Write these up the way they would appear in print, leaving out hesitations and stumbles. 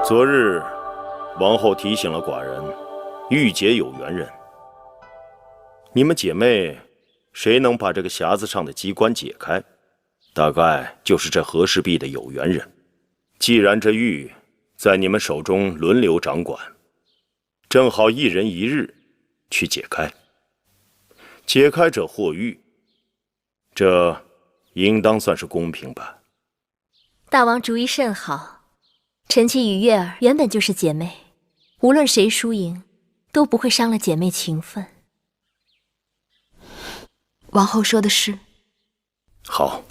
昨日，王后提醒了寡人，玉姐有缘人。你们姐妹，谁能把这个匣子上的机关解开，大概就是这和氏璧的有缘人。既然这玉在你们手中轮流掌管，正好一人一日去解开。解开者获玉，这应当算是公平吧？大王主意甚好。臣妾与月儿原本就是姐妹，无论谁输赢，都不会伤了姐妹情分。王后说的是。好。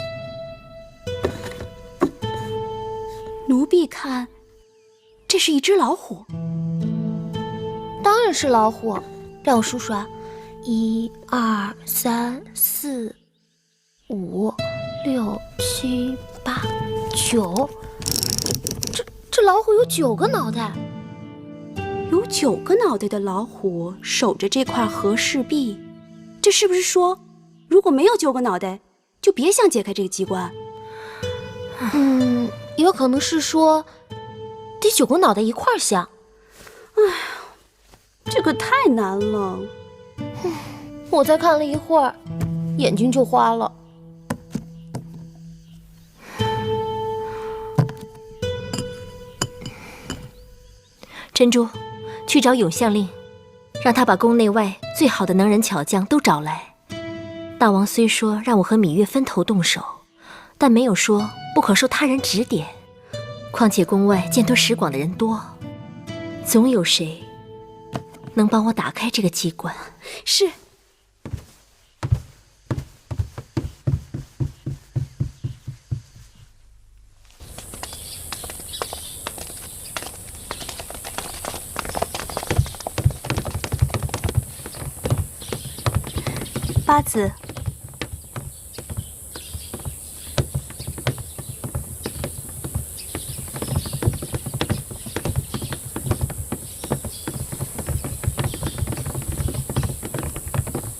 奴婢看，这是一只老虎。当然是老虎，让我数数啊，1、2、3、4、5、6、7、8、9。这老虎有9个脑袋。有9个脑袋的老虎守着这块和氏璧，这是不是说，如果没有9个脑袋，就别想解开这个机关？也有可能是说，得9个脑袋一块想。哎呀，这个太难了。我才看了一会儿，眼睛就花了。珍珠，去找永相令，让他把宫内外最好的能人巧匠都找来。大王虽说让我和芈月分头动手，但没有说不可受他人指点。况且宫外见多识广的人多，总有谁能帮我打开这个机关。是。八子，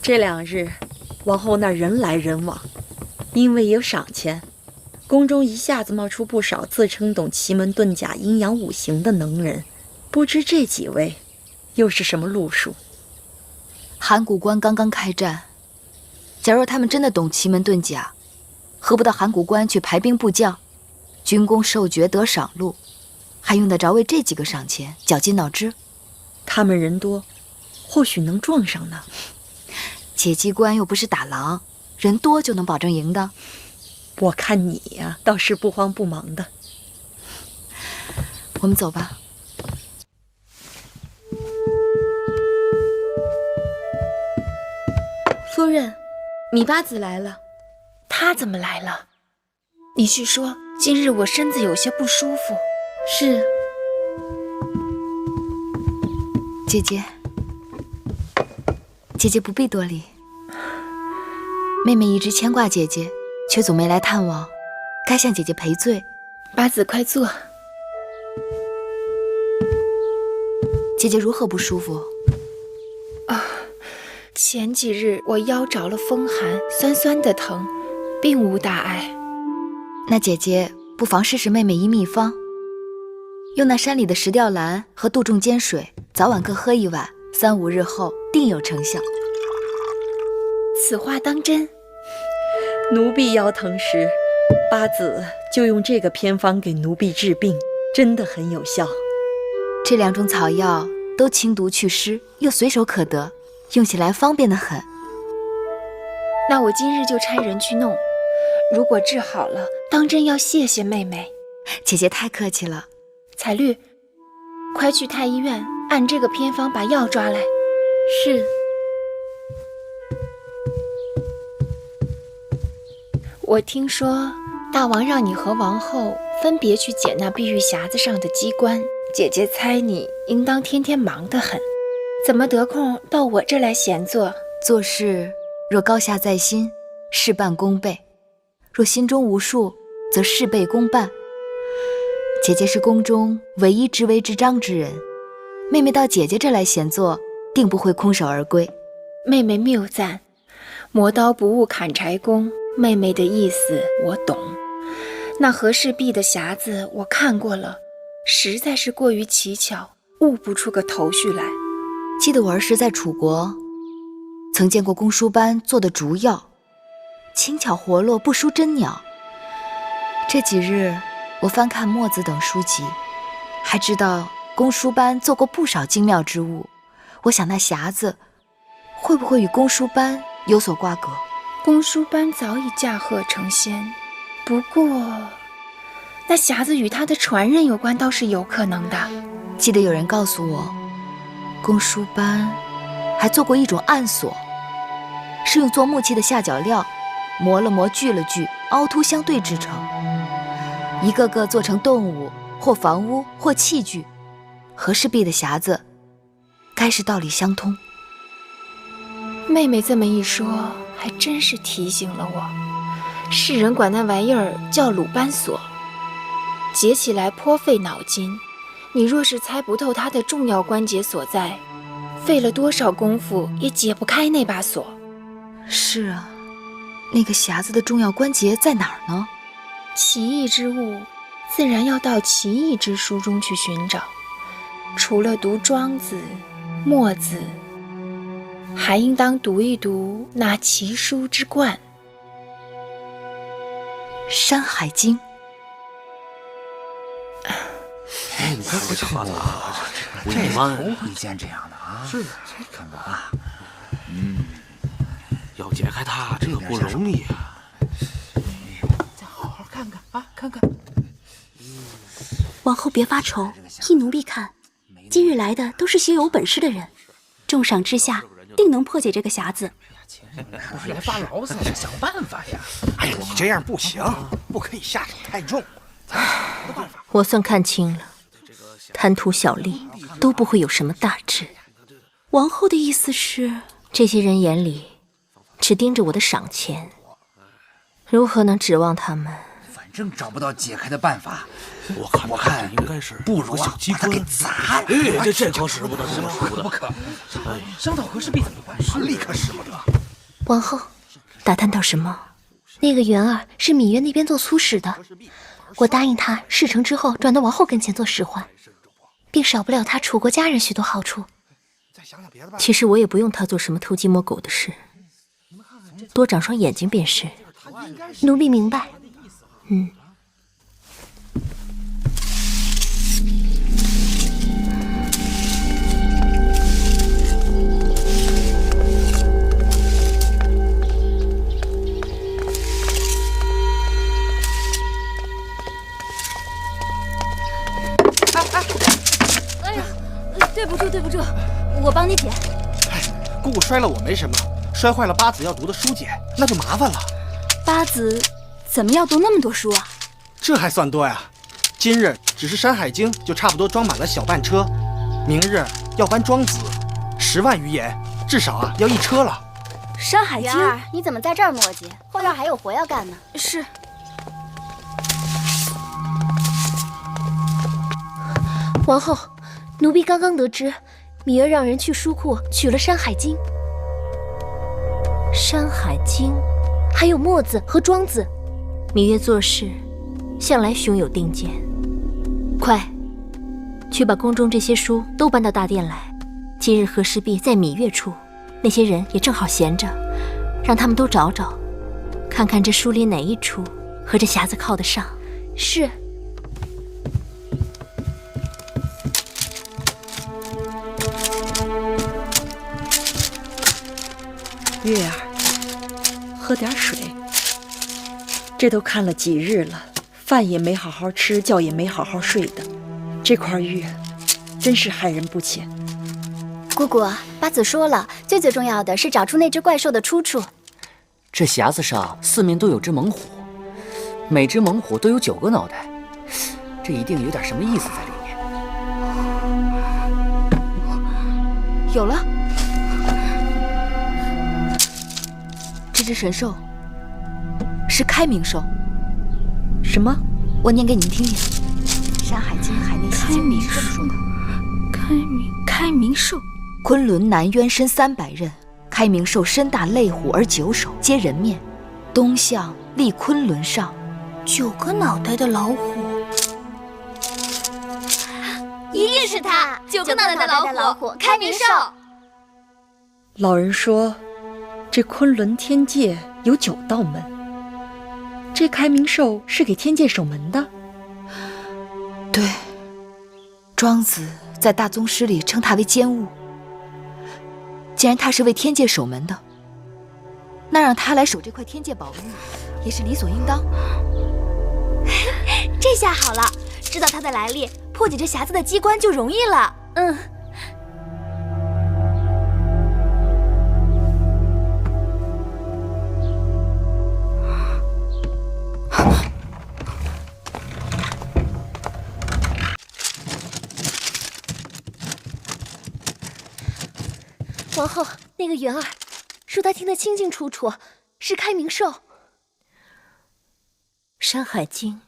这2日，王后那儿人来人往，因为有赏钱，宫中一下子冒出不少自称懂奇门遁甲、阴阳五行的能人，不知这几位又是什么路数？函谷关刚刚开战。假若他们真的懂奇门遁甲，何不到函谷关去排兵布将，军功授爵得赏禄，还用得着为这几个赏钱绞尽脑汁？他们人多，或许能撞上呢。解机关又不是打狼，人多就能保证赢的。我看你呀，倒是不慌不忙的。我们走吧。夫人，芈八子来了。她怎么来了？你去说，今日我身子有些不舒服。是。姐姐，姐姐不必多礼。妹妹一直牵挂姐姐，却总没来探望，该向姐姐赔罪。八子快坐。姐姐如何不舒服？前几日我腰着了风寒，酸酸的疼，并无大碍。那姐姐不妨试试妹妹一秘方，用那山里的石吊兰和杜仲煎水，早晚各喝1碗，3、5日后定有成效。此话当真？奴婢腰疼时，八子就用这个偏方给奴婢治病，真的很有效。这2种草药都清毒祛湿，又随手可得，用起来方便得很。那我今日就差人去弄，如果治好了，当真要谢谢妹妹。姐姐太客气了。彩绿，快去太医院按这个偏方把药抓来。是。我听说大王让你和王后分别去解那碧玉匣子上的机关，姐姐猜你应当天天忙得很，怎么得空到我这来闲坐？做事若高下在心，事半功倍；若心中无数，则事倍功半。姐姐是宫中唯一知微知章之人，妹妹到姐姐这来闲坐，定不会空手而归。妹妹谬赞，磨刀不误砍柴工，妹妹的意思我懂。那和氏璧的匣子我看过了，实在是过于蹊跷，悟不出个头绪来。记得我儿时在楚国，曾见过公输班做的竹药，轻巧活络，不输真鸟。这几日我翻看墨子等书籍，还知道公输班做过不少精妙之物。我想那匣子会不会与公输班有所瓜葛？公输班早已驾鹤成仙，不过那匣子与他的传人有关，倒是有可能的。记得有人告诉我，公输班还做过一种暗锁，是用做木器的下脚料磨了磨，锯了锯，凹凸相对制成，一个个做成动物或房屋或器具。和氏璧的匣子该是道理相通。妹妹这么一说，还真是提醒了我。世人管那玩意儿叫鲁班锁，解起来颇费脑筋。你若是猜不透它的重要关节所在，费了多少功夫也解不开那把锁。是啊，那个匣子的重要关节在哪儿呢？奇异之物，自然要到奇异之书中去寻找。除了读庄子、墨子，还应当读一读那奇书之冠《山海经》。哎，你看这个了，这头一见这样的啊！是，看看啊，要解开它这不容易啊！再好好看看啊，看看。王后别发愁，依奴婢看，今日来的都是些有本事的人，重赏之下，定能破解这个匣子。不是来发牢骚，是想办法呀！哎呀，你这样不行，不可以下手太重。我算看清了，贪图小利都不会有什么大志。王后的意思是，这些人眼里只盯着我的赏钱，如何能指望他们？反正找不到解开的办法。我看应该是不如小机关把它给砸了。哎，这可使不得，这不可。伤到和氏璧怎么办？立刻使不得。王后，打探到什么？那个元儿是芈月那边做粗使的，我答应他事成之后转到王后跟前做使唤，并少不了他楚国家人许多好处。其实我也不用他做什么偷鸡摸狗的事，多长双眼睛便是。奴婢明白。对不住，我帮你解。姑姑摔了我没什么，摔坏了八子要读的书简，那就麻烦了。八子怎么要读那么多书啊？这还算多呀！今日只是《山海经》就差不多装满了小半车，明日要搬《庄子》，10万余言，至少啊要1车了。《山海经》元儿，你怎么在这儿磨叽？后院还有活要干呢。是。王后，奴婢刚刚得知，芈月让人去书库取了《山海经》。《山海经》还有墨子和庄子。芈月做事向来胸有定见，快去把宫中这些书都搬到大殿来。今日和氏璧在芈月处，那些人也正好闲着，让他们都找找，看看这书里哪一处和这匣子靠得上。是。月儿，喝点水。这都看了几日了，饭也没好好吃，觉也没好好睡的。这块玉真是害人不浅。姑姑，八子说了，最重要的是找出那只怪兽的出处。这匣子上4面都有只猛虎，每只猛虎都有9个脑袋，这一定有点什么意思在里面。有了，这只神兽是开明兽。什么？我念给你们听听，《山海经·海内西经》里是这么说的：开明兽，昆仑南渊深300仞，开明兽身大类虎而9首，皆人面，东向立昆仑上。 9个脑袋的老虎。一定是他，9个脑袋的老虎，开明兽。老人说，这昆仑天界有9道门，这开明兽是给天界守门的。对，庄子在大宗师里称他为奸物。既然他是为天界守门的，那让他来守这块天界宝玉，也是理所应当。这下好了，知道他的来历，破解这匣子的机关就容易了。皇后，那个元儿说他听得清清楚楚，是开明兽。《山海经》《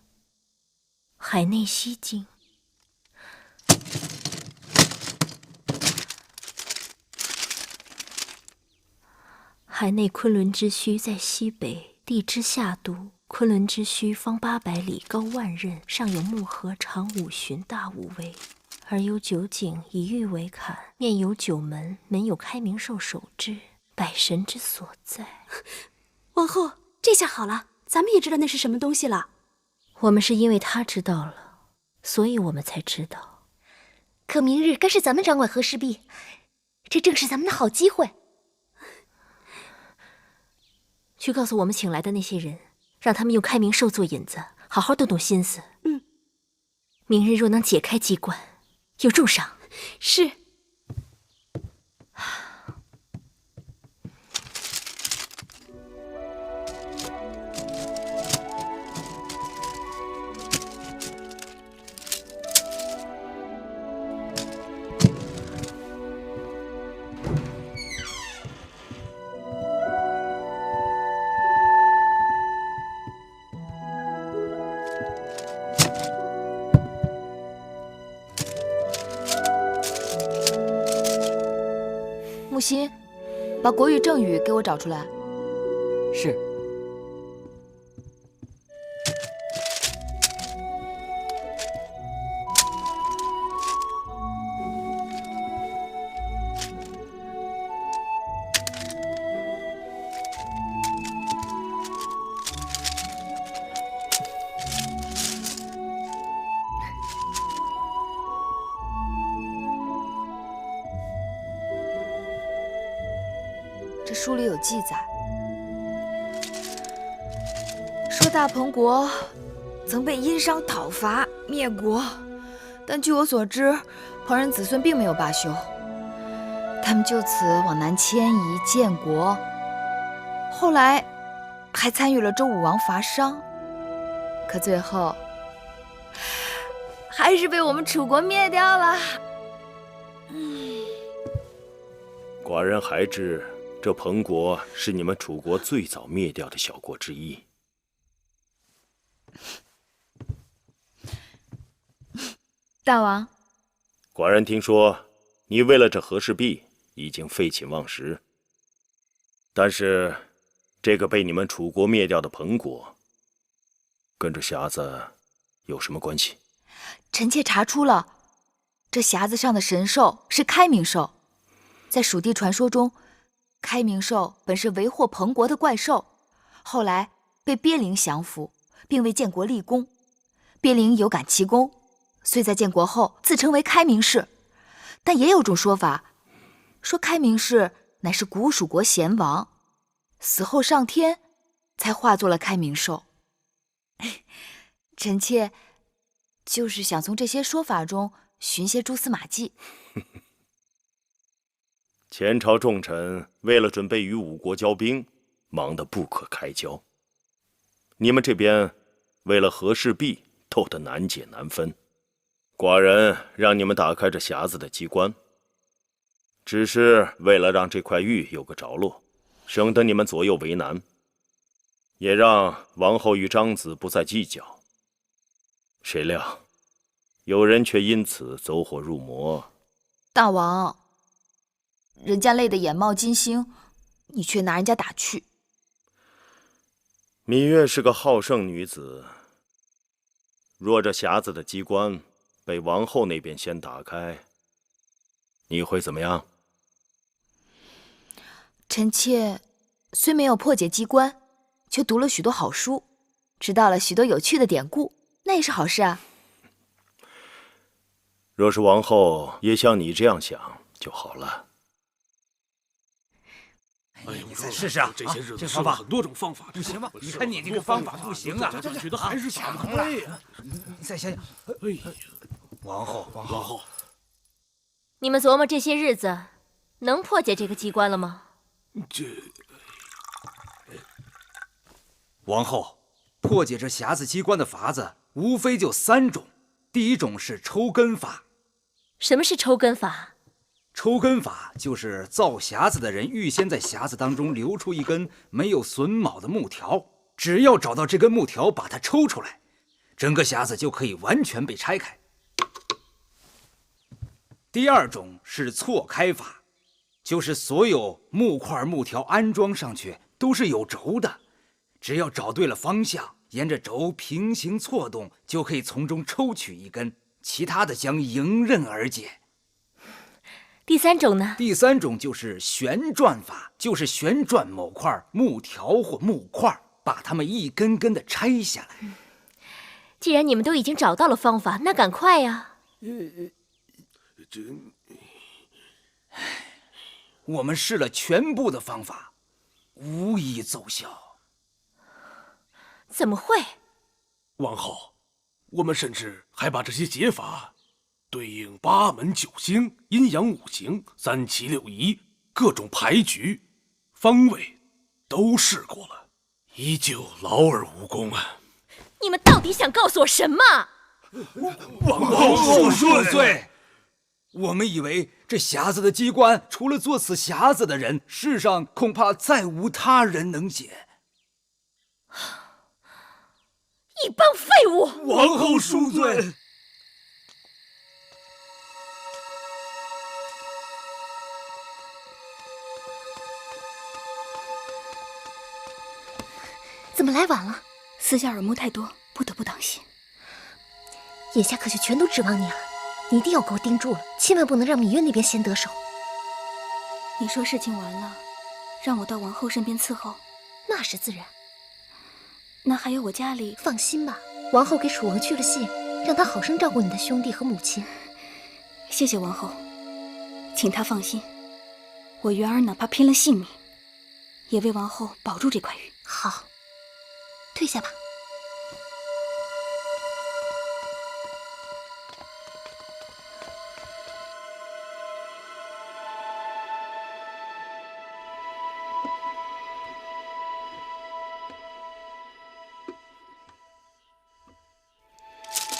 海内西经》。海内昆仑之墟在西北，地之下都。昆仑之墟方800里，高10000仞，上有木河，长5旬，大5围，而有9井，以玉为坎，面有9门，门有开明兽守之，百神之所在。王后，这下好了，咱们也知道那是什么东西了。我们是因为他知道了，所以我们才知道。可明日该是咱们掌管和氏璧，这正是咱们的好机会。去告诉我们请来的那些人，让他们用开明兽做引子，好好动动心思。明日若能解开机关，有重赏。是。木心，把国语正语给我找出来。是。这书里有记载，说大鹏国曾被殷商讨伐灭国，但据我所知，彭人子孙并没有罢休，他们就此往南迁移建国，后来还参与了周武王伐商，可最后还是被我们楚国灭掉了。寡人还知这彭国是你们楚国最早灭掉的小国之一。大王，寡人听说你为了这和氏璧已经废寝忘食，但是这个被你们楚国灭掉的彭国，跟这匣子有什么关系？臣妾查出了，这匣子上的神兽是开明兽。在蜀地传说中，开明兽本是为祸彭国的怪兽，后来被鳖灵降服，并为建国立功。鳖灵有感其功，遂在建国后自称为开明氏。但也有种说法，说开明氏乃是古蜀国贤王，死后上天，才化作了开明兽。臣妾就是想从这些说法中寻些蛛丝马迹。前朝重臣为了准备与吴国交兵，忙得不可开交。你们这边为了和氏璧，斗得难解难分。寡人让你们打开这匣子的机关，只是为了让这块玉有个着落，省得你们左右为难，也让王后与张子不再计较。谁料有人却因此走火入魔。大王，人家累得眼冒金星，你却拿人家打趣。芈月是个好胜女子，若这匣子的机关被王后那边先打开，你会怎么样？臣妾虽没有破解机关，却读了许多好书，知道了许多有趣的典故，那也是好事啊。若是王后也像你这样想就好了。哎，你再试试啊！这些日子这方法很多种方法，不行吗？你看你这个方法不行啊！这觉得还是想不开呀。你再想想。哎呀，王后，你们琢磨这些日子能破解这个机关了吗？王后，破解这匣子机关的法子无非就3种。第一种是抽根法。什么是抽根法？抽根法就是造匣子的人预先在匣子当中留出一根没有榫卯的木条，只要找到这根木条，把它抽出来，整个匣子就可以完全被拆开。第二种是错开法，就是所有木块木条安装上去都是有轴的，只要找对了方向，沿着轴平行错动，就可以从中抽取一根，其他的将迎刃而解。第3种呢？第3种就是旋转法，就是旋转某块木条或木块，把它们一根根的拆下来。既然你们都已经找到了方法，那赶快呀！我们试了全部的方法，无一奏效。怎么会？王后，我们甚至还把这些解法对应8门9星、阴阳5行、3奇6仪、各种牌局、方位都试过了，依旧劳而无功啊！你们到底想告诉我什么？王后恕罪，我们以为这匣子的机关，除了做此匣子的人，世上恐怕再无他人能解。一帮废物！王后恕罪。怎么来晚了？私下耳目太多，不得不当心。眼下可就全都指望你了，你一定要给我盯住了，千万不能让芈月那边先得手。你说事情完了，让我到王后身边伺候，那是自然。那还有我家里，放心吧，王后给楚王去了信，让他好生照顾你的兄弟和母亲。谢谢王后，请她放心，我元儿哪怕拼了性命，也为王后保住这块玉。好，退下吧。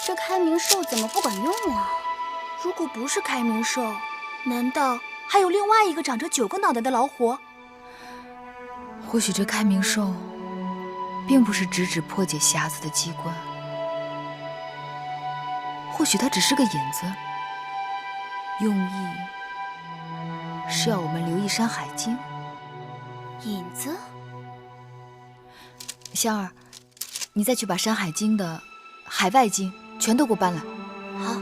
这开明兽怎么不管用啊？如果不是开明兽，难道还有另外一个长着9个脑袋的老虎？或许这开明兽并不是直指破解匣子的机关，或许它只是个引子，用意是要我们留意《山海经》。引子？香儿，你再去把《山海经》的海外经全都给我搬来。好。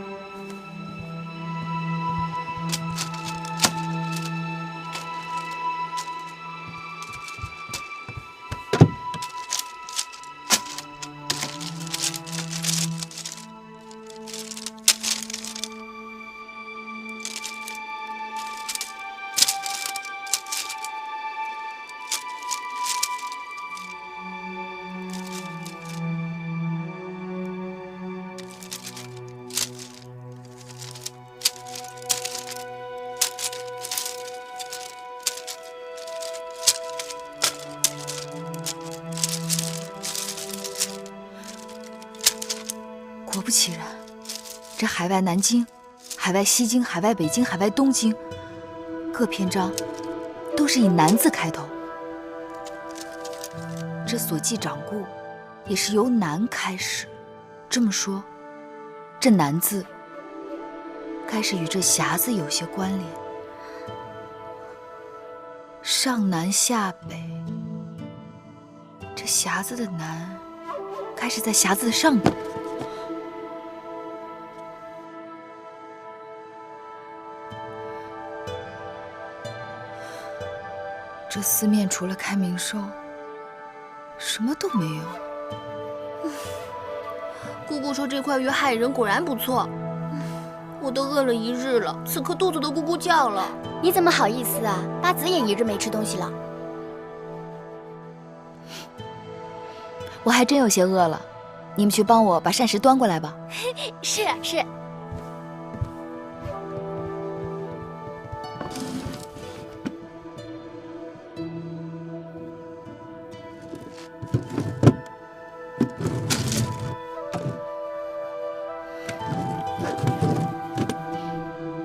果不其然，这海外南经、海外西经、海外北经、海外东经，各篇章都是以南字开头。这所记掌故也是由南开始。这么说，这南字该是与这匣子有些关联。上南下北，这匣子的南该是在匣子的上边。这四面除了开明兽，什么都没有。姑姑说这块鱼害人，果然不错。我都饿了一日了，此刻肚子都咕咕叫了。你怎么好意思啊？八子也一日没吃东西了。我还真有些饿了，你们去帮我把膳食端过来吧。是是。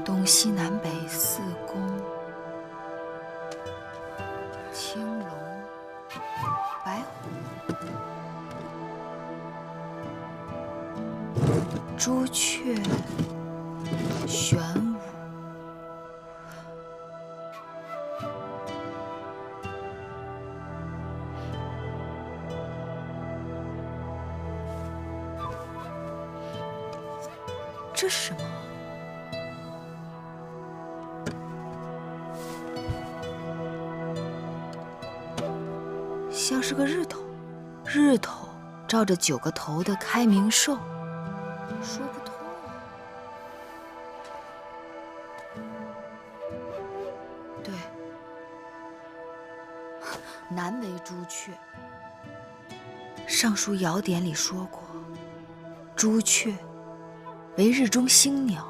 东西南北四宫，青龙、白虎、朱雀、玄武。这是什么？像是个日头，日头照着9个头的开明兽，说不通啊。对，南为朱雀。尚书尧典里说过，朱雀为日中星鸟。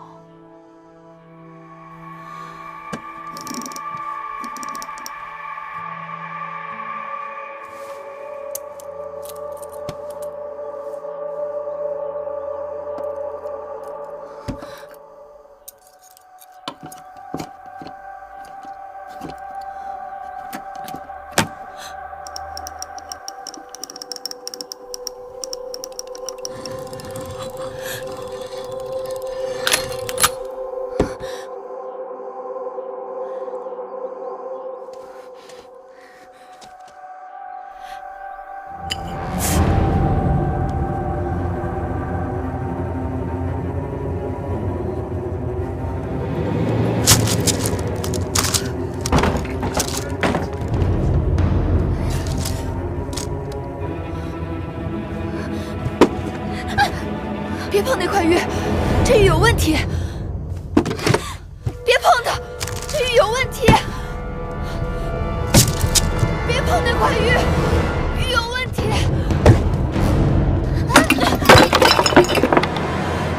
别碰那块玉，这玉有问题！别碰它，这玉有问题！别碰那块玉，玉有问题！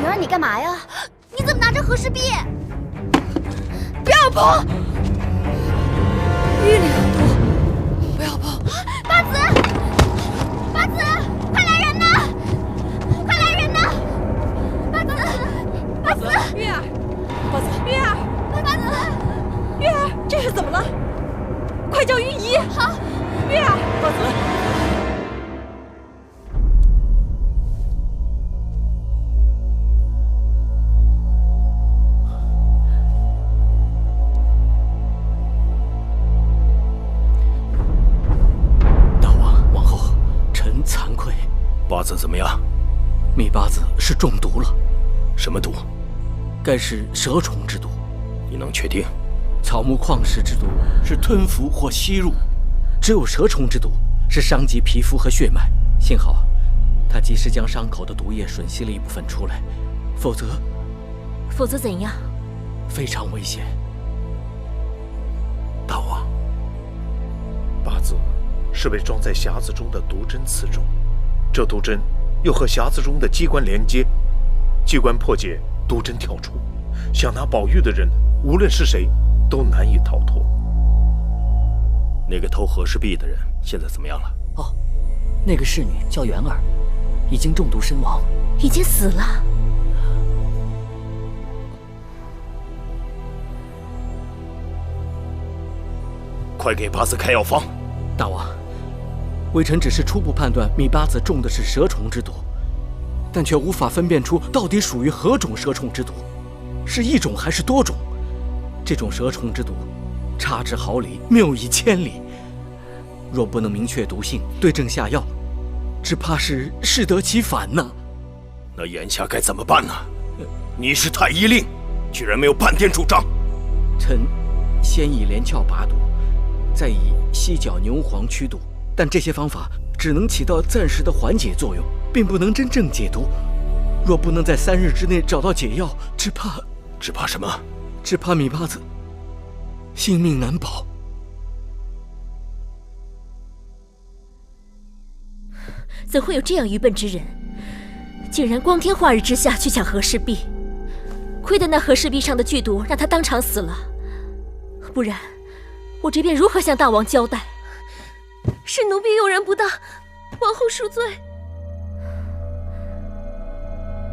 女儿，你干嘛呀？你怎么拿着和氏璧？不要碰！玉里很多，不要碰！八子，八子，快来人呐！快来人呐！八子，八子，月儿，八子，月儿，八子，月儿，这是怎么了？快叫御医！好，月儿，八子。八子怎么样？密八子是中毒了。什么毒？该是蛇虫之毒。你能确定？草木矿石之毒是吞服或吸入，只有蛇虫之毒是伤及皮肤和血脉。幸好他及时将伤口的毒液吮吸了一部分出来，否则怎样？非常危险。大王，八子是被装在匣子中的毒针刺中。这毒针又和匣子中的机关连接，机关破解，毒针跳出，想拿宝玉的人，无论是谁，都难以逃脱。那个偷和氏璧的人现在怎么样了？哦，那个侍女叫元儿，已经中毒身亡，已经死了。快给八子开药方。大王。微臣只是初步判断密八子中的是蛇虫之毒，但却无法分辨出到底属于何种蛇虫之毒，是一种还是多种。这种蛇虫之毒，差之毫厘，谬以千里。若不能明确毒性，对症下药，只怕是适得其反呢。那眼下该怎么办呢？你是太医令，居然没有半点主张。臣先以连翘拔毒，再以犀角牛黄驱毒，但这些方法只能起到暂时的缓解作用，并不能真正解毒。若不能在3日之内找到解药，只怕什么？只怕米八子性命难保。怎会有这样愚笨之人，竟然光天化日之下去抢和氏璧？亏得那和氏璧上的剧毒让他当场死了，不然我这边如何向大王交代？是奴婢用人不当，王后恕罪。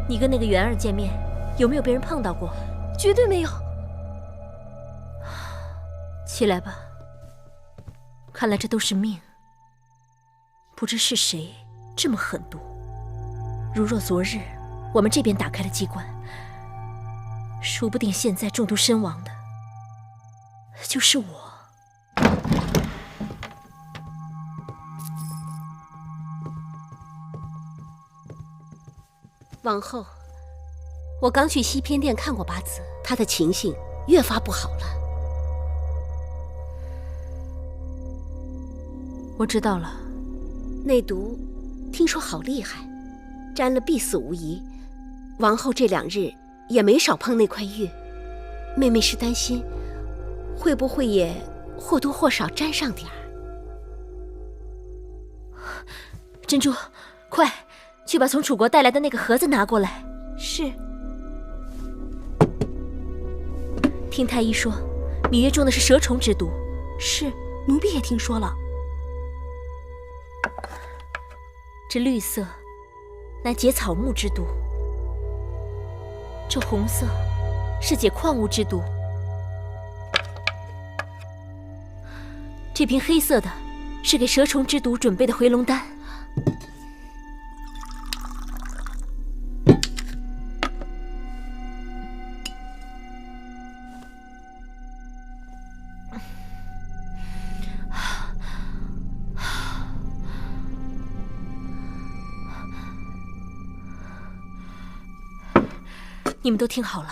你跟那个元儿见面，有没有被人碰到过？绝对没有。起来吧，看来这都是命。不知是谁这么狠毒。如若昨日我们这边打开了机关，说不定现在中毒身亡的就是我。王后，我刚去西偏殿看过八子，他的情形越发不好了。我知道了，内毒听说好厉害，沾了必死无疑。王后这2日也没少碰那块玉，妹妹是担心会不会也或多或少沾上点儿。珍珠，快去把从楚国带来的那个盒子拿过来。是。听太医说，芈月中的是蛇虫之毒。是，奴婢也听说了。这绿色乃解草木之毒，这红色是解矿物之毒，这瓶黑色的是给蛇虫之毒准备的回龙丹。你们都听好了，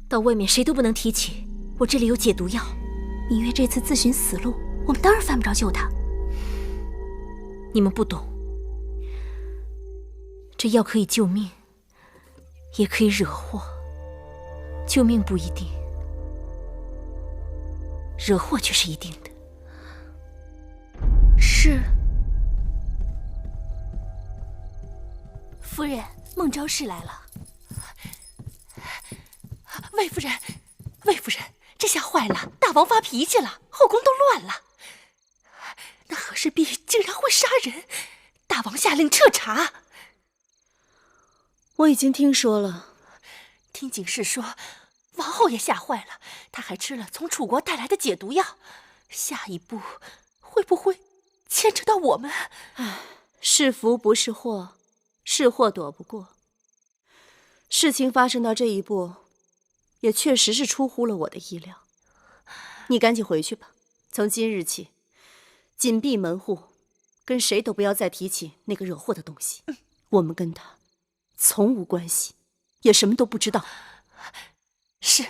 到外面谁都不能提起我这里有解毒药。芈月这次自寻死路，我们当然犯不着救她。你们不懂，这药可以救命，也可以惹祸。救命不一定，惹祸却是一定的。是。夫人，孟昭氏来了。魏夫人，魏夫人，这下坏了，大王发脾气了，后宫都乱了。那和氏璧竟然会杀人，大王下令彻查。我已经听说了，听警士说，王后也吓坏了，她还吃了从楚国带来的解毒药。下一步会不会牵扯到我们？唉，是福不是祸，是祸躲不过。事情发生到这一步，也确实是出乎了我的意料。你赶紧回去吧，从今日起，紧闭门户，跟谁都不要再提起那个惹祸的东西。我们跟他从无关系，也什么都不知道。是。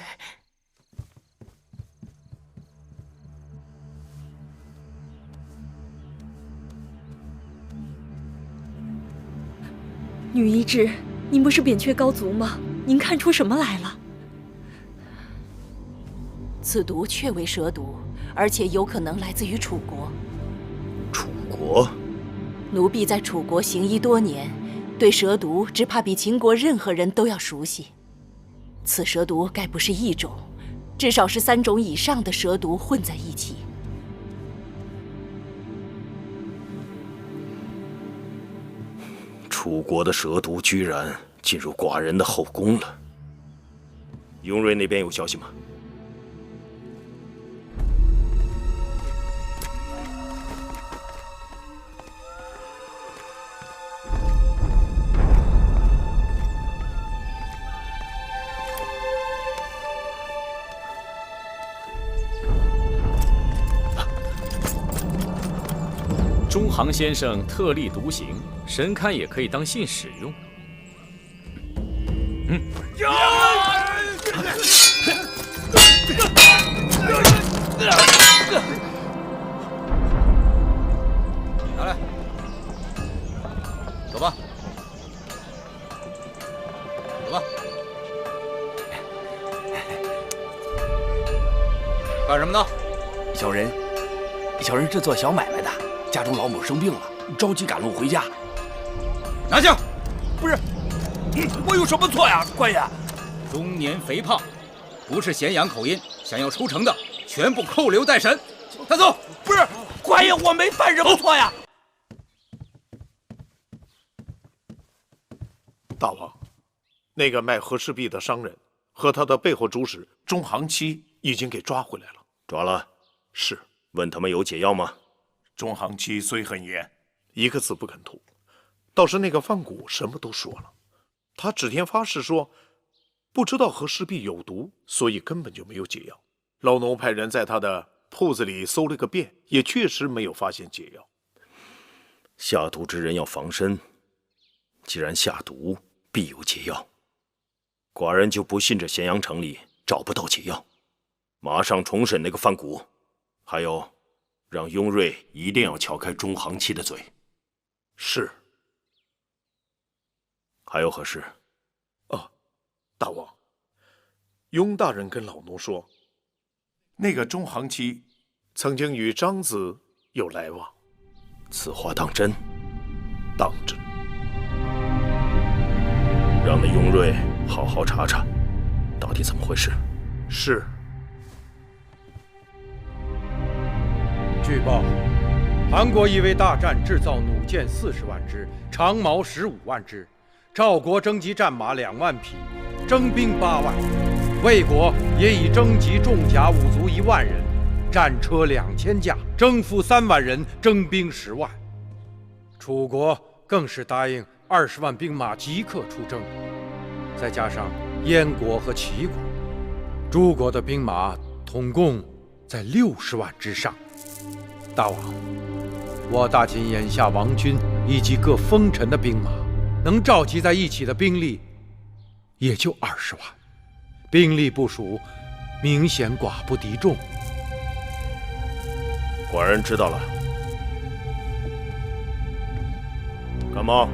女医治，您不是扁鹊高足吗？您看出什么来了？此毒确为蛇毒，而且有可能来自于楚国。楚国？奴婢在楚国行医多年，对蛇毒只怕比秦国任何人都要熟悉。此蛇毒该不是一种，至少是3种以上的蛇毒混在一起。楚国的蛇毒居然进入寡人的后宫了。雍瑞那边有消息吗？中行先生特立独行，神龛也可以当信使用。干什么呢？小人是做小买卖的，家中老母生病了，着急赶路回家。拿下！不是，我有什么错呀，官爷？中年肥胖，不是咸阳口音，想要出城的，全部扣留待审。带走！不是，官爷，我没犯什么错呀。大王，那个卖和氏璧的商人和他的背后主使中行期已经给抓回来了。抓了？是。问他们有解药吗？中行期虽很严，一个字不肯吐。倒是那个范谷什么都说了，他指天发誓说，不知道和氏璧有毒，所以根本就没有解药。老农派人在他的铺子里搜了个遍，也确实没有发现解药。下毒之人要防身，既然下毒，必有解药。寡人就不信这咸阳城里找不到解药。马上重审那个范谷，还有，让雍瑞一定要撬开中行期的嘴。是。还有何事？大王，雍大人跟老奴说，那个中行期曾经与张子有来往。此话当真？当真。让那雍瑞好好查查，到底怎么回事。是。据报，韩国已为大战制造弩箭40万支，长矛15万支。赵国征集战马2万匹，征兵8万；魏国也已征集重甲武卒1万人，战车2000架，征夫3万人，征兵10万。楚国更是答应20万兵马即刻出征，再加上燕国和齐国，诸国的兵马统共在60万之上。大王，我大秦眼下王军以及各封臣的兵马，能召集在一起的兵力也就20万，兵力部署明显寡不敌众。寡人知道了。甘茂，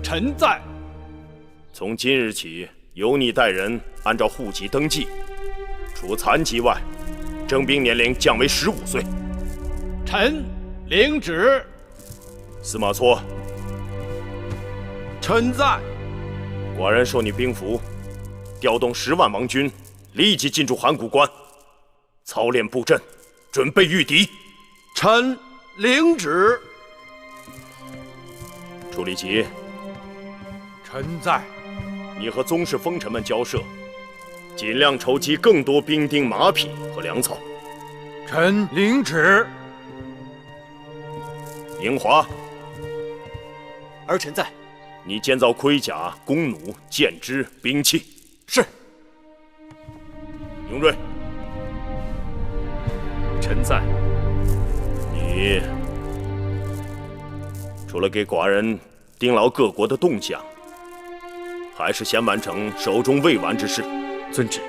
臣在。从今日起，由你带人按照户籍登记，除残疾外，征兵年龄降为15岁。臣领旨。司马错，臣在。寡人授你兵符，调动10万王军，立即进驻函谷关，操练布阵，准备御敌。臣领旨。楚立奇，臣在。你和宗室封臣们交涉，尽量筹集更多兵丁、马匹和粮草。臣领旨。宁华，儿臣在。你建造盔甲、弓弩、箭支、兵器。是。雍瑞，臣在。你除了给寡人盯牢各国的动向，还是先完成手中未完之事。遵旨。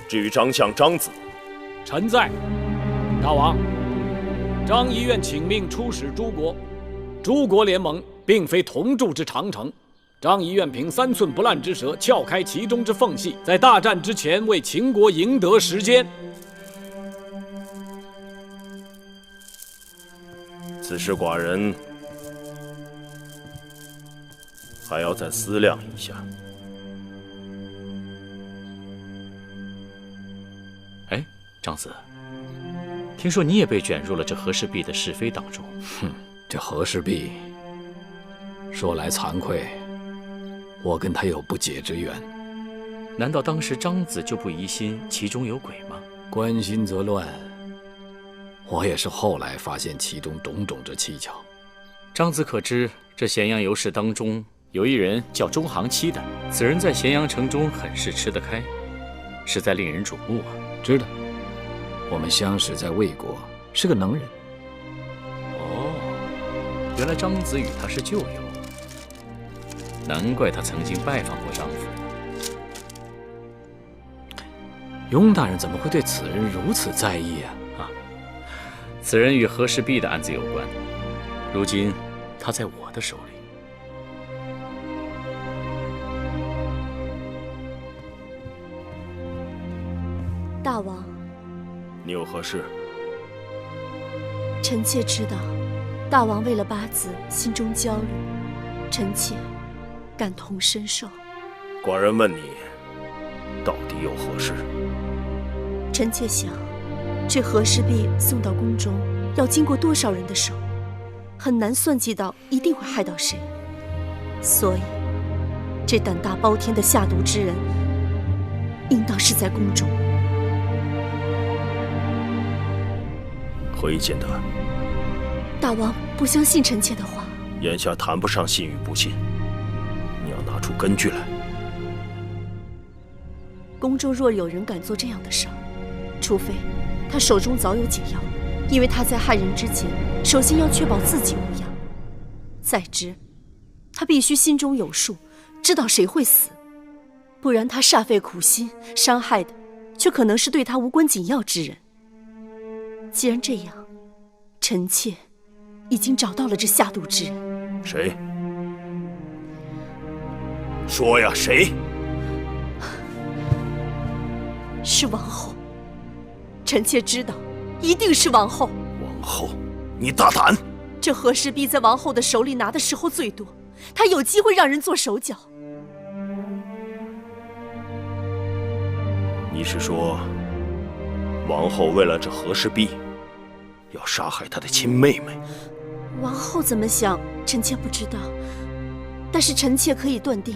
至于张相、张子，臣在。大王，张仪愿请命出使诸国。诸国联盟并非同筑之长城，张仪愿凭3寸不烂之舌撬开其中之缝隙，在大战之前为秦国赢得时间。此事寡人还要再思量一下。哎，张子，听说你也被卷入了这和氏璧的是非当中。哼，这和氏璧，说来惭愧，我跟他有不解之缘。难道当时张子就不疑心其中有鬼吗？关心则乱，我也是后来发现其中种种之蹊跷。张子可知这咸阳游士当中有一人叫中行期的，此人在咸阳城中很是吃得开，实在令人瞩目啊。知道，我们相识在魏国，是个能人。哦，原来张子与他是旧友，难怪他曾经拜访过张府。雍大人怎么会对此人如此在意啊？此人与和氏璧的案子有关，如今他在我的手里。大王，你有何事？臣妾知道，大王为了八子心中焦虑，臣妾感同身受。寡人问你，到底有何事？臣妾想，这和氏璧送到宫中，要经过多少人的手，很难算计到一定会害到谁。所以，这胆大包天的下毒之人，应当是在宫中。何以见得？大王不相信臣妾的话。眼下谈不上信与不信，你要拿出根据来。宫中若有人敢做这样的事儿，除非他手中早有解药，因为他在害人之前，首先要确保自己无恙。再之，他必须心中有数，知道谁会死，不然他煞费苦心，伤害的却可能是对他无关紧要之人。既然这样，臣妾已经找到了这下毒之人。谁？说呀，谁？是王后。臣妾知道，一定是王后。王后，你大胆！这和氏璧在王后的手里拿的时候最多，她有机会让人做手脚。你是说，王后为了这和氏璧，要杀害她的亲妹妹？王后怎么想，臣妾不知道。但是臣妾可以断定，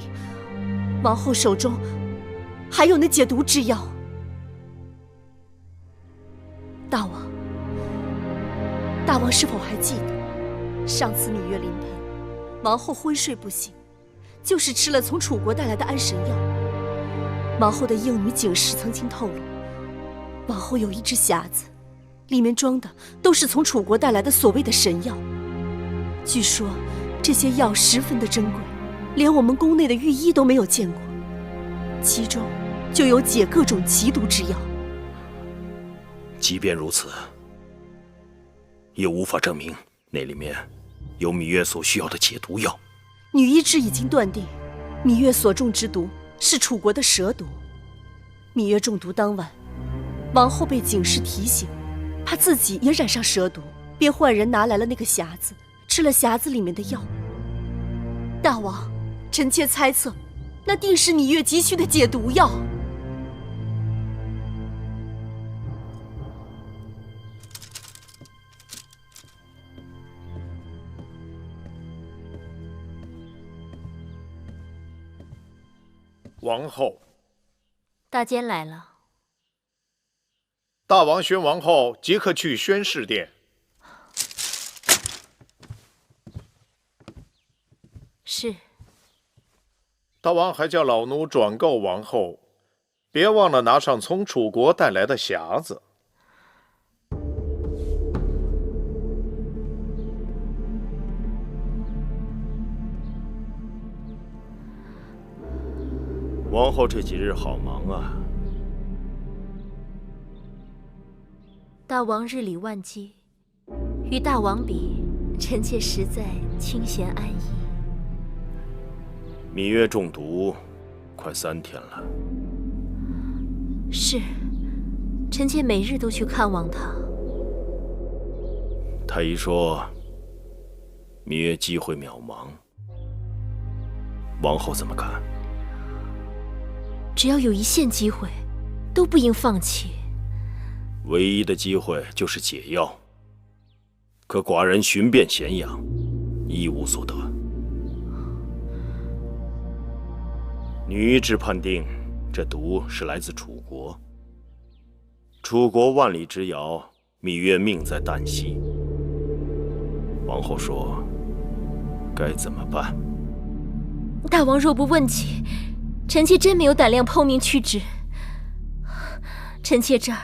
王后手中还有那解毒之药。大王是否还记得，上次芈月临盆，王后昏睡不醒，就是吃了从楚国带来的安神药。王后的应女景氏曾经透露，王后有一只匣子，里面装的都是从楚国带来的所谓的神药。据说这些药十分的珍贵，连我们宫内的御医都没有见过，其中就有解各种奇毒之药。即便如此，也无法证明那里面有芈月所需要的解毒药。女医之已经断定，芈月所中之毒是楚国的蛇毒。芈月中毒当晚，王后被景氏提醒，怕自己也染上蛇毒，便换人拿来了那个匣子，吃了匣子里面的药。大王，臣妾猜测，那定是芈月急需的解毒药。王后，大监来了。大王宣王后即刻去宣誓殿。是。大王还叫老奴转告王后，别忘了拿上从楚国带来的匣子。王后这几日好忙啊。大王日理万机，与大王比，臣妾实在清闲安逸。芈月中毒，快3天了。是，臣妾每日都去看望她。太医说，芈月机会渺茫，王后怎么看？只要有一线机会，都不应放弃。唯一的机会就是解药，可寡人寻遍咸阳，一无所得。女医之判定，这毒是来自楚国。楚国万里之遥，芈月命在旦夕。王后说，该怎么办？大王若不问起，臣妾真没有胆量剖明曲直。臣妾这儿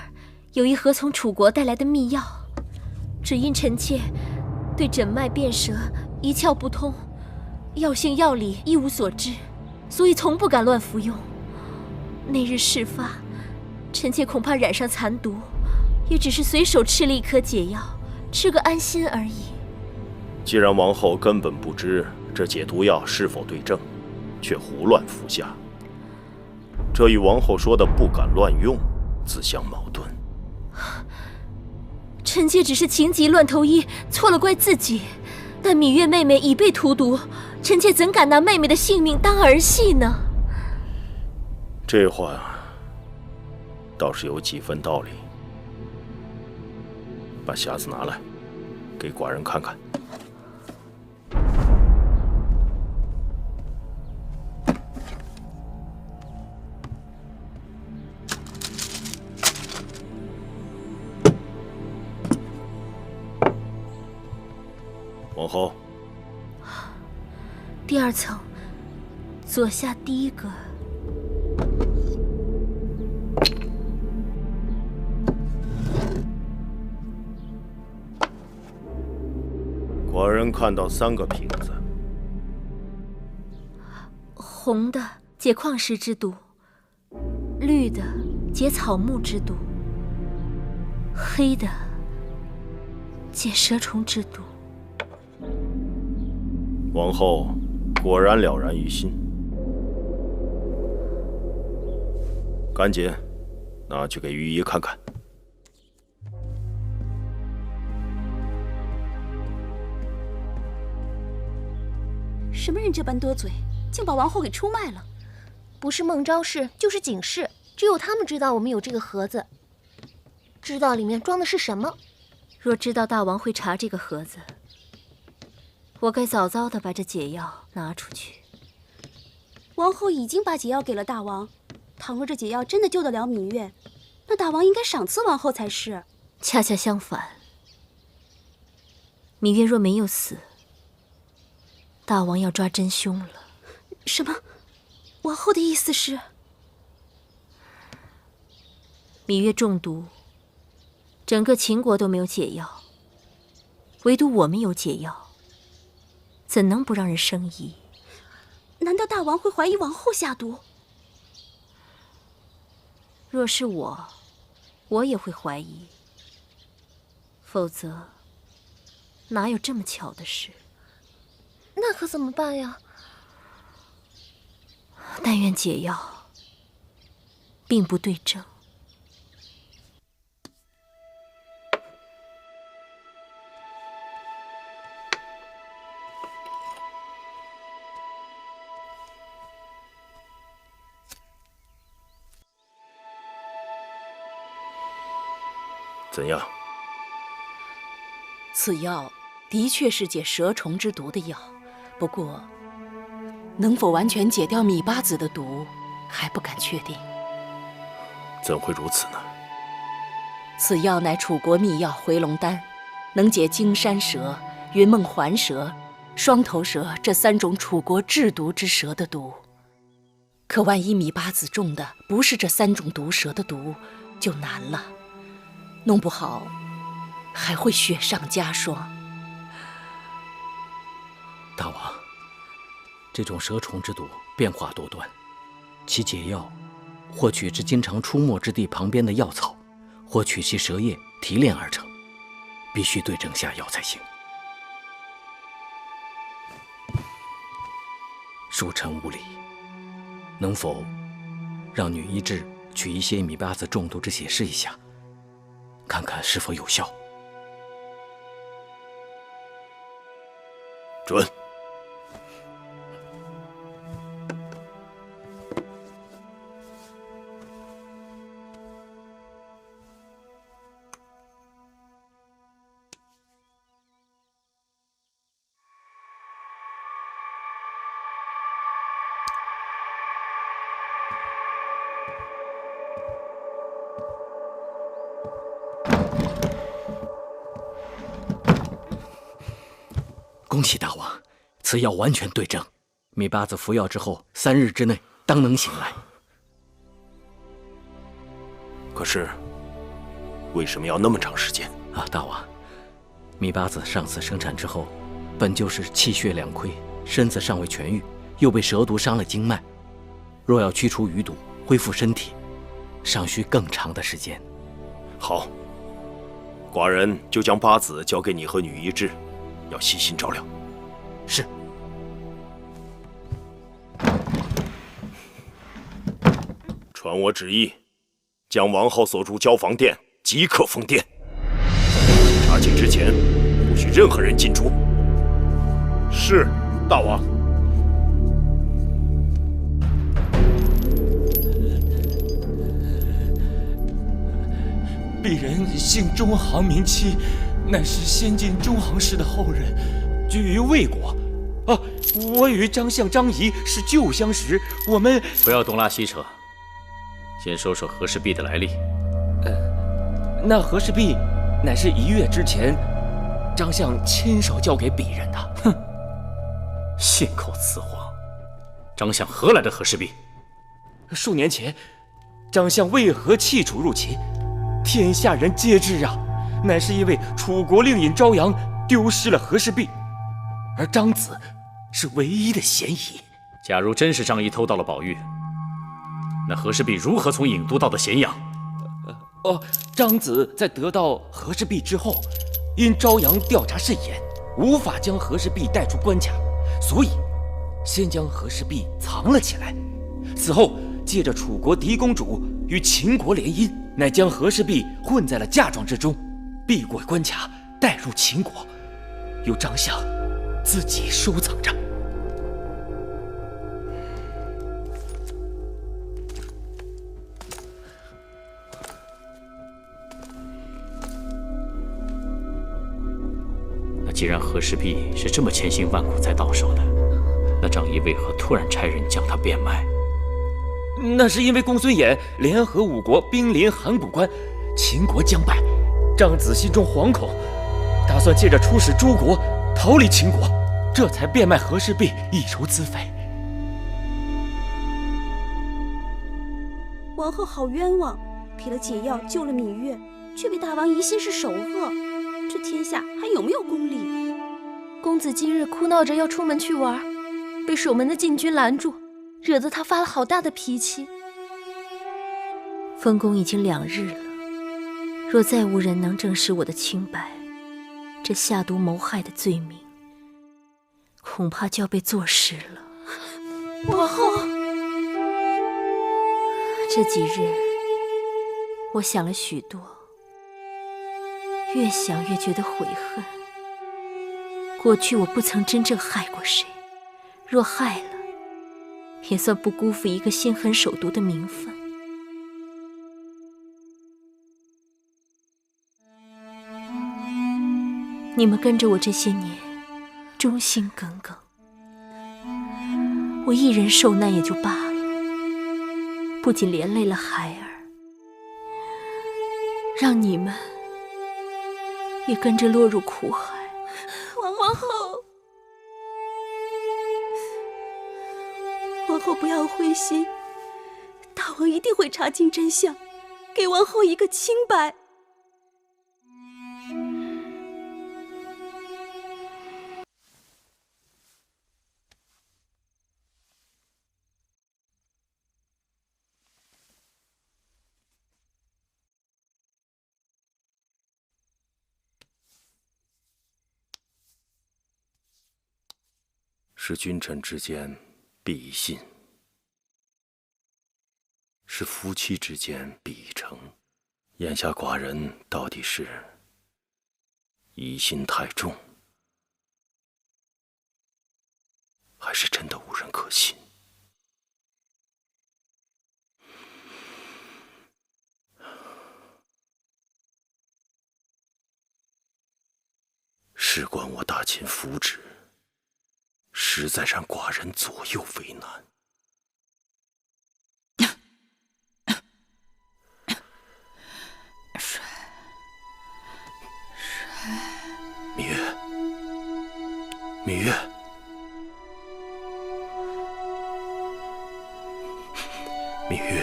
有一盒从楚国带来的秘药，只因臣妾对诊脉辨舌一窍不通，药性药理一无所知，所以从不敢乱服用。那日事发，臣妾恐怕染上残毒，也只是随手吃了一颗解药，吃个安心而已。既然王后根本不知这解毒药是否对症，却胡乱服下，这与王后说的不敢乱用自相矛盾。臣妾只是情急乱投医，错了怪自己。但芈月妹妹已被荼毒，臣妾怎敢拿妹妹的性命当儿戏呢？这话倒是有几分道理。把匣子拿来，给寡人看看。王后，第二层，左下第一格。寡人看到3个瓶子，红的解矿石之毒，绿的解草木之毒，黑的解蛇虫之毒。王后果然了然于心，赶紧拿去给御医看看。什么人这般多嘴，竟把王后给出卖了？不是孟昭氏，就是景氏，只有他们知道我们有这个盒子，知道里面装的是什么。若知道大王会查这个盒子，我该早早的把这解药拿出去。王后已经把解药给了大王，倘若这解药真的救得了芈月，那大王应该赏赐王后才是。恰恰相反，芈月若没有死，大王要抓真凶了。什么？王后的意思是？芈月中毒，整个秦国都没有解药，唯独我们有解药，怎能不让人生疑？难道大王会怀疑王后下毒？若是我也会怀疑。否则，哪有这么巧的事？那可怎么办呀？但愿解药并不对症。怎样？此药的确是解蛇虫之毒的药，不过能否完全解掉芈八子的毒，还不敢确定。怎会如此呢？此药乃楚国秘药回龙丹，能解荆山蛇、云梦环蛇、双头蛇这3种楚国制毒之蛇的毒。可万一芈八子中的不是这3种毒蛇的毒，就难了，弄不好还会雪上加霜。大王，这种蛇虫之毒变化多端，其解药或取之经常出没之地旁边的药草，或取其蛇叶提炼而成，必须对症下药才行。恕臣无礼，能否让女医治取一些芈八子中毒之血试一下，看看是否有效？准。恭喜大王，此药完全对症，芈八子服药之后3日之内当能醒来。可是，为什么要那么长时间啊？大王，芈八子上次生产之后，本就是气血两亏，身子尚未痊愈，又被蛇毒伤了经脉，若要驱除余毒，恢复身体，尚需更长的时间。好，寡人就将八子交给你和女医治，要细心照料。是。传我旨意，将王后所住交房殿即刻封殿。查禁之前，不许任何人进出。是，大王。鄙人姓中行名期，乃是先晋中行氏的后人，居于魏国。我与张相、张仪是旧相识，我们不要东拉西扯，先说说和氏璧的来历。那和氏璧乃是1月之前张相亲手交给鄙人的。哼，信口雌黄！张相何来的和氏璧？数年前，张相为何弃楚入秦？天下人皆知啊，乃是因为楚国令尹昭阳丢失了和氏璧，而张子是唯一的嫌疑。假如真是张仪偷到了宝玉，那和氏璧如何从郢都到的咸阳？张子在得到和氏璧之后，因昭阳调查甚严，无法将和氏璧带出关卡，所以先将和氏璧藏了起来。此后借着楚国嫡公主与秦国联姻，乃将和氏璧混在了嫁妆之中，避过关卡，带入秦国，由张相自己收藏着。那既然和氏璧是这么千辛万苦才到手的，那张仪为何突然差人将它变卖？那是因为公孙衍联合5国兵临函谷关，秦国将败，张子心中惶恐，打算借着出使诸国逃离秦国，这才变卖和氏璧以筹资费。王后好冤枉，给了解药救了芈月，却被大王疑心是首恶，这天下还有没有公理？公子今日哭闹着要出门去玩，被守门的禁军拦住，惹得他发了好大的脾气。封宫已经2日了，若再无人能证实我的清白，这下毒谋害的罪名恐怕就要被坐实了。王后，这几日我想了许多，越想越觉得悔恨。过去我不曾真正害过谁，若害了，也算不辜负一个心狠手毒的名分。你们跟着我这些年，忠心耿耿，我一人受难也就罢了，不仅连累了孩儿，让你们也跟着落入苦海。王后，王后不要灰心，大王一定会查清真相，给王后一个清白。是君臣之间必以信，是夫妻之间必以诚。眼下寡人到底是疑心太重，还是真的无人可信？事关我大秦福祉，实在让寡人左右为难。芈月，芈月，芈月，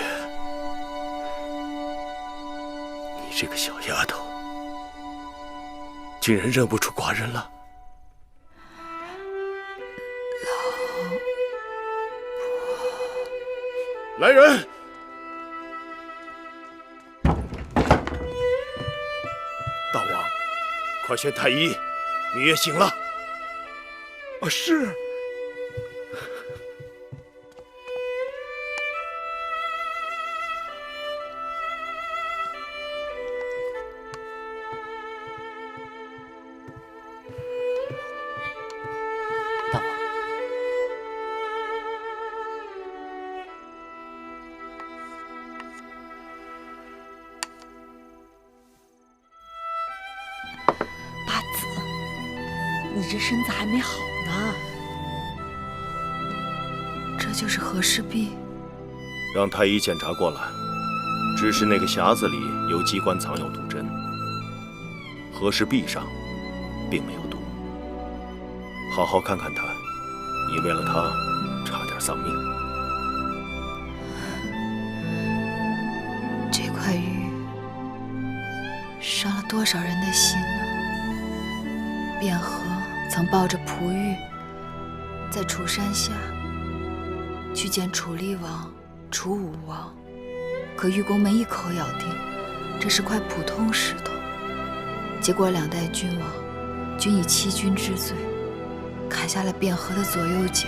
你这个小丫头，竟然认不出寡人了。来人！大王，快宣太医，芈月醒了。是。这身子还没好呢。这就是和氏璧。让太医检查过来，只是那个匣子里有机关藏有毒针，和氏璧上并没有毒。好好看看他，你为了他差点丧命。这块玉伤了多少人的心呢？卞和曾抱着璞玉，在楚山下去见楚厉王、楚武王，可玉宫没一口咬定这是块普通石头。结果2代君王均以欺君之罪砍下了卞和的左右脚。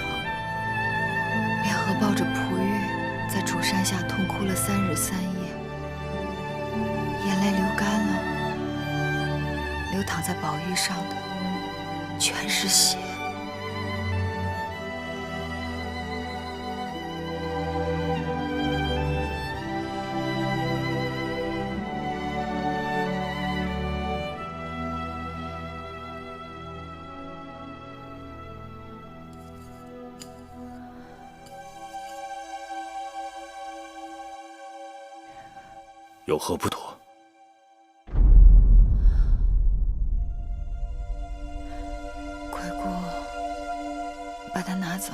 卞和抱着璞玉在楚山下痛哭了3日3夜，眼泪流干了，流淌在宝玉上的全是血。有何不妥？快过，把它拿走。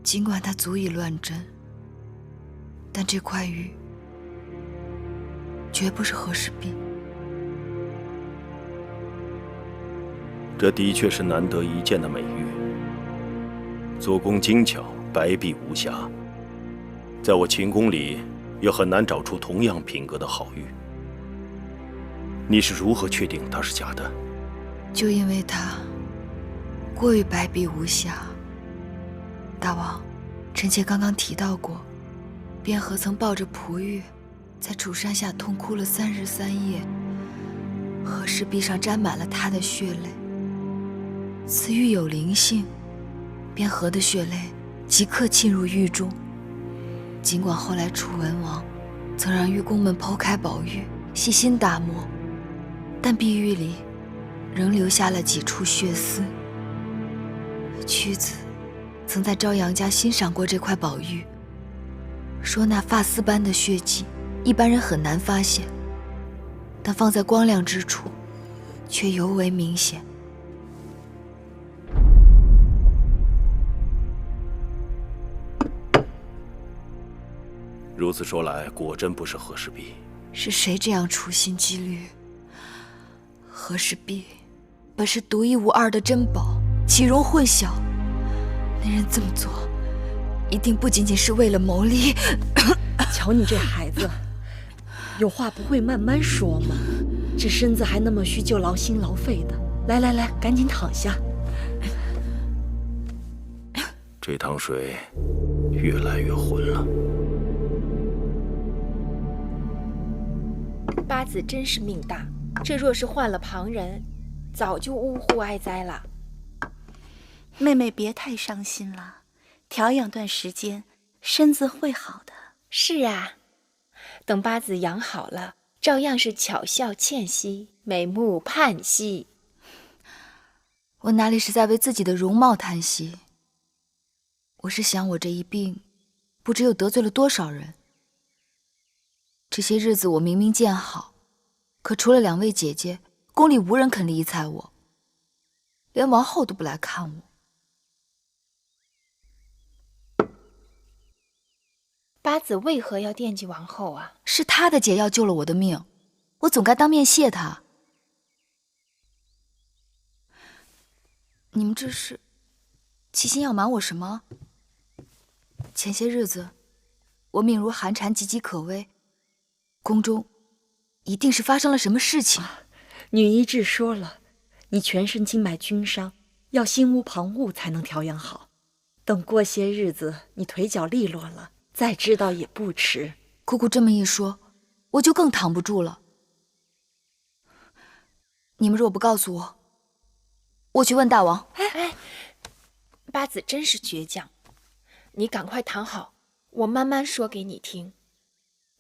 尽管它足以乱真，但这块玉绝不是和氏璧。这的确是难得一见的美玉，做工精巧，白璧无瑕。在我秦宫里也很难找出同样品格的好玉。你是如何确定它是假的？就因为它过于白璧无瑕。大王，臣妾刚刚提到过，卞和曾抱着璞玉在楚山下痛哭了3日3夜，和氏璧上沾满了他的血泪。此玉有灵性，卞和的血泪即刻沁入玉中。尽管后来楚文王曾让玉工们剖开宝玉，细心打磨，但碧玉里仍留下了几处血丝。屈子曾在朝阳家欣赏过这块宝玉，说那发丝般的血迹一般人很难发现，但放在光亮之处却尤为明显。如此说来，果真不是和氏璧。是谁这样处心积虑？和氏璧本是独一无二的珍宝，岂容混淆？那人这么做，一定不仅仅是为了谋利。瞧你这孩子，有话不会慢慢说吗？这身子还那么虚，就劳心劳肺的。来来来，赶紧躺下。这汤水越来越浑了。八子真是命大，这若是换了旁人，早就呜呼哀哉了。妹妹别太伤心了，调养段时间，身子会好的。是啊，等八子养好了，照样是巧笑倩兮，美目盼兮。我哪里是在为自己的容貌叹息？我是想我这一病，不知又得罪了多少人。这些日子我明明见好，可除了2位姐姐，宫里无人肯理睬我，连王后都不来看我。八子为何要惦记王后啊？是她的解药救了我的命，我总该当面谢她。你们这是齐心要瞒我什么？前些日子我命如寒蝉，岌岌可危，宫中一定是发生了什么事情。女医治说了，你全身经脉均伤，要心无旁骛才能调养好。等过些日子你腿脚利落了，再知道也不迟。姑姑这么一说，我就更躺不住了。你们若不告诉我，我去问大王。哎，八子真是倔强，你赶快躺好，我慢慢说给你听。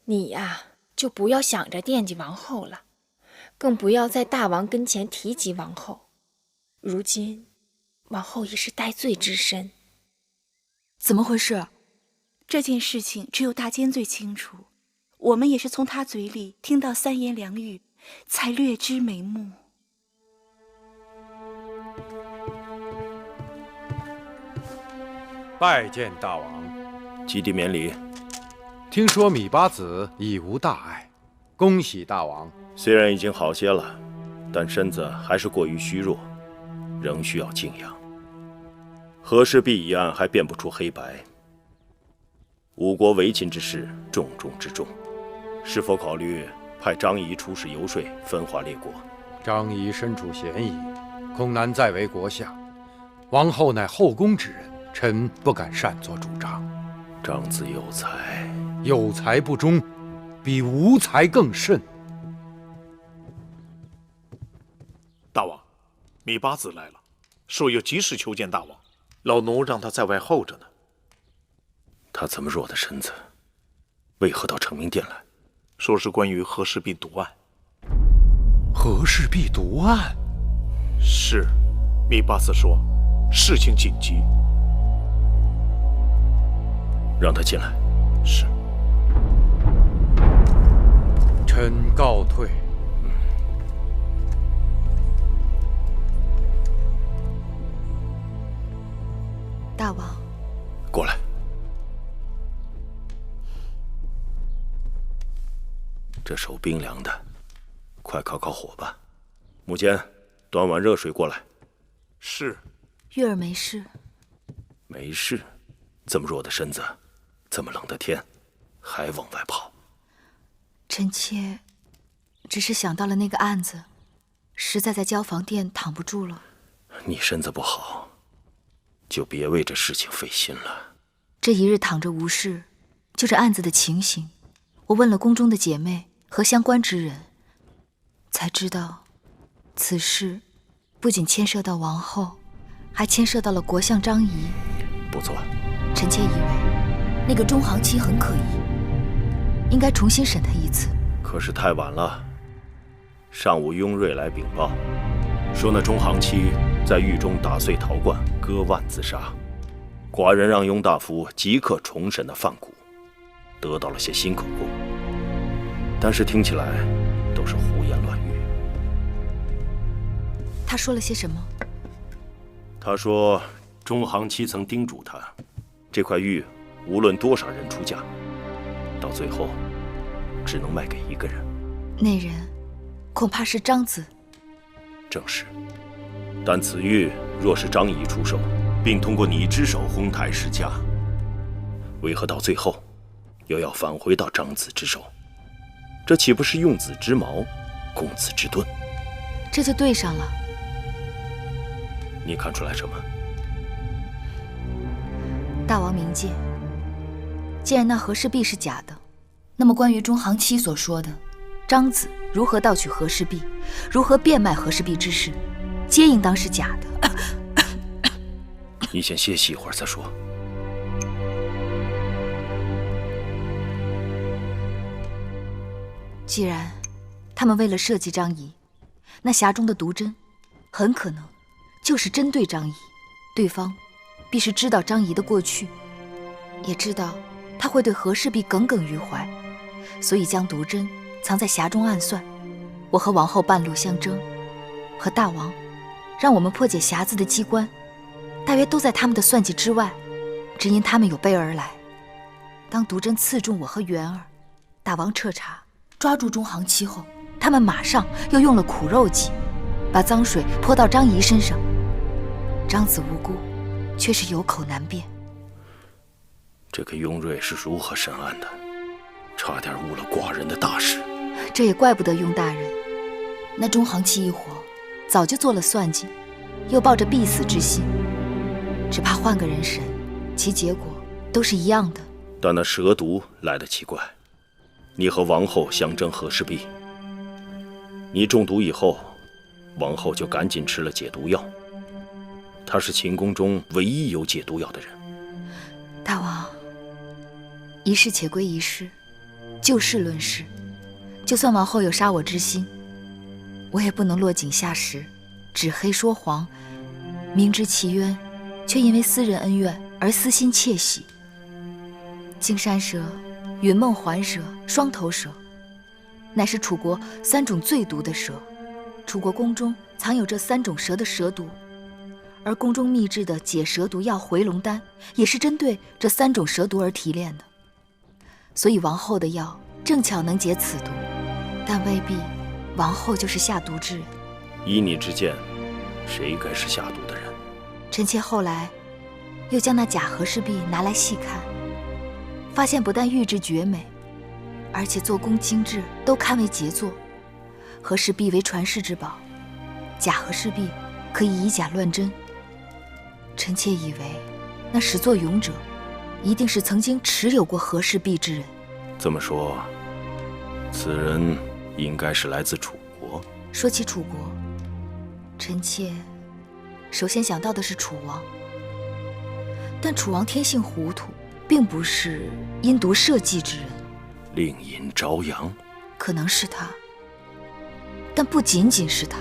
你呀，就不要想着惦记王后了，更不要在大王跟前提及王后。如今，王后已是戴罪之身。怎么回事？这件事情只有大监最清楚，我们也是从他嘴里听到三言两语，才略知眉目。拜见大王。基地免礼。听说芈八子已无大碍，恭喜大王。虽然已经好些了，但身子还是过于虚弱，仍需要静养。和氏璧一案还辨不出黑白，吴国围秦之事重中之重，是否考虑派张仪出使游说，分化列国？张仪身处嫌疑，恐难再为国相。王后乃后宫之人，臣不敢擅作主张。张子有才，有才不忠，比无才更甚。大王，芈八子来了，说要急事求见大王。老奴让他在外候着呢。他这么弱的身子，为何到成明殿来？说是关于和氏璧毒案。和氏璧毒案？是，芈八子说事情紧急。让他进来。是。臣告退。大王，过来。这手冰凉的，快烤烤火吧。木间，端碗热水过来。是。月儿没事。没事？这么弱的身子，这么冷的天，还往外跑？臣妾只是想到了那个案子，实在在交房殿躺不住了。你身子不好，就别为这事情费心了。这一日躺着无事，就这案子的情形，我问了宫中的姐妹和相关之人，才知道此事不仅牵涉到王后，还牵涉到了国相张仪。不错。臣妾以为那个中行期很可疑，应该重新审他一次。可是太晚了。上午雍瑞来禀报，说那中行期在狱中打碎陶罐，割腕自杀。寡人让雍大夫即刻重审那范谷，得到了些新口供，但是听起来都是胡言乱语。他说了些什么？他说中行期曾叮嘱他，这块玉无论多少人出价，到最后只能卖给一个人。那人恐怕是张子。正是。但此玉若是张仪出售，并通过你之手哄抬市价，为何到最后又要返回到张子之手？这岂不是用子之矛，攻子之盾？这就对上了。你看出来什么？大王明鉴，既然那和氏璧是假的，那么关于中行期所说的张子如何盗取和氏璧，如何变卖和氏璧之事，皆应当是假的。你先歇息一会儿再说。既然他们为了设计张仪，那匣中的毒针很可能就是针对张仪，对方必是知道张仪的过去，也知道他会对和氏璧耿耿于怀，所以将毒针藏在匣中暗算。我和王后半路相争，和大王让我们破解匣子的机关，大约都在他们的算计之外。只因他们有备而来，当毒针刺中我和元儿，大王彻查抓住中行期后，他们马上又用了苦肉计，把脏水泼到张仪身上。张子无辜，却是有口难辩。这个雍瑞是如何审案的？差点误了寡人的大事。这也怪不得雍大人，那中行期一伙早就做了算计，又抱着必死之心，只怕换个人审，其结果都是一样的。但那蛇毒来得奇怪，你和王后相争和氏璧，你中毒以后，王后就赶紧吃了解毒药。她是秦宫中唯一有解毒药的人。大王，一事且归一事，就事论事。就算王后有杀我之心，我也不能落井下石，指黑说黄，明知其冤，却因为私人恩怨而私心窃喜。金山蛇、云梦环蛇、双头蛇，乃是楚国3种最毒的蛇。楚国宫中藏有这3种蛇的蛇毒，而宫中秘制的解蛇毒药回龙丹，也是针对这3种蛇毒而提炼的。所以王后的药正巧能解此毒，但未必王后就是下毒之人。依你之见，谁该是下毒的人？臣妾后来又将那假和氏璧拿来细看，发现不但玉质绝美，而且做工精致，都堪为杰作。和氏璧为传世之宝，假和氏璧可以以假乱真。臣妾以为那始作俑者一定是曾经持有过和氏璧之人。这么说，此人应该是来自楚国。说起楚国，臣妾首先想到的是楚王，但楚王天性糊涂，并不是阴毒设计之人。令尹朝阳，可能是他，但不仅仅是他。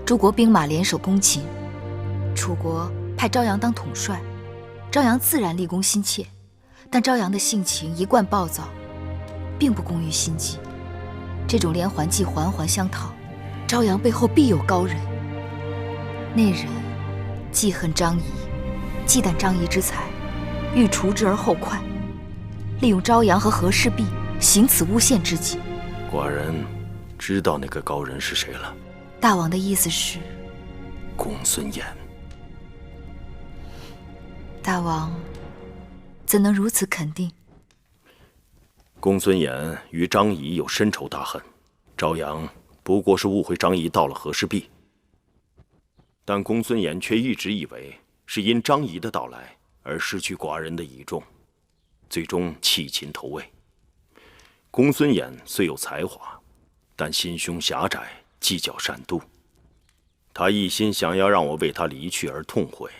诸国兵马联手攻秦，楚国派朝阳当统帅，朝阳自然立功心切，但朝阳的性情一贯暴躁，并不工于心计。这种连环计环环相套，朝阳背后必有高人。那人记恨张仪，忌惮张仪之才，欲除之而后快，利用朝阳和和氏璧行此诬陷之计。寡人知道那个高人是谁了。大王的意思是？公孙衍。大王怎能如此肯定？公孙衍与张仪有深仇大恨，朝阳不过是误会张仪盗了和氏璧，但公孙衍却一直以为是因张仪的到来而失去寡人的倚重，最终弃秦投魏。公孙衍虽有才华，但心胸狭窄，计较善妒。他一心想要让我为他离去而痛悔，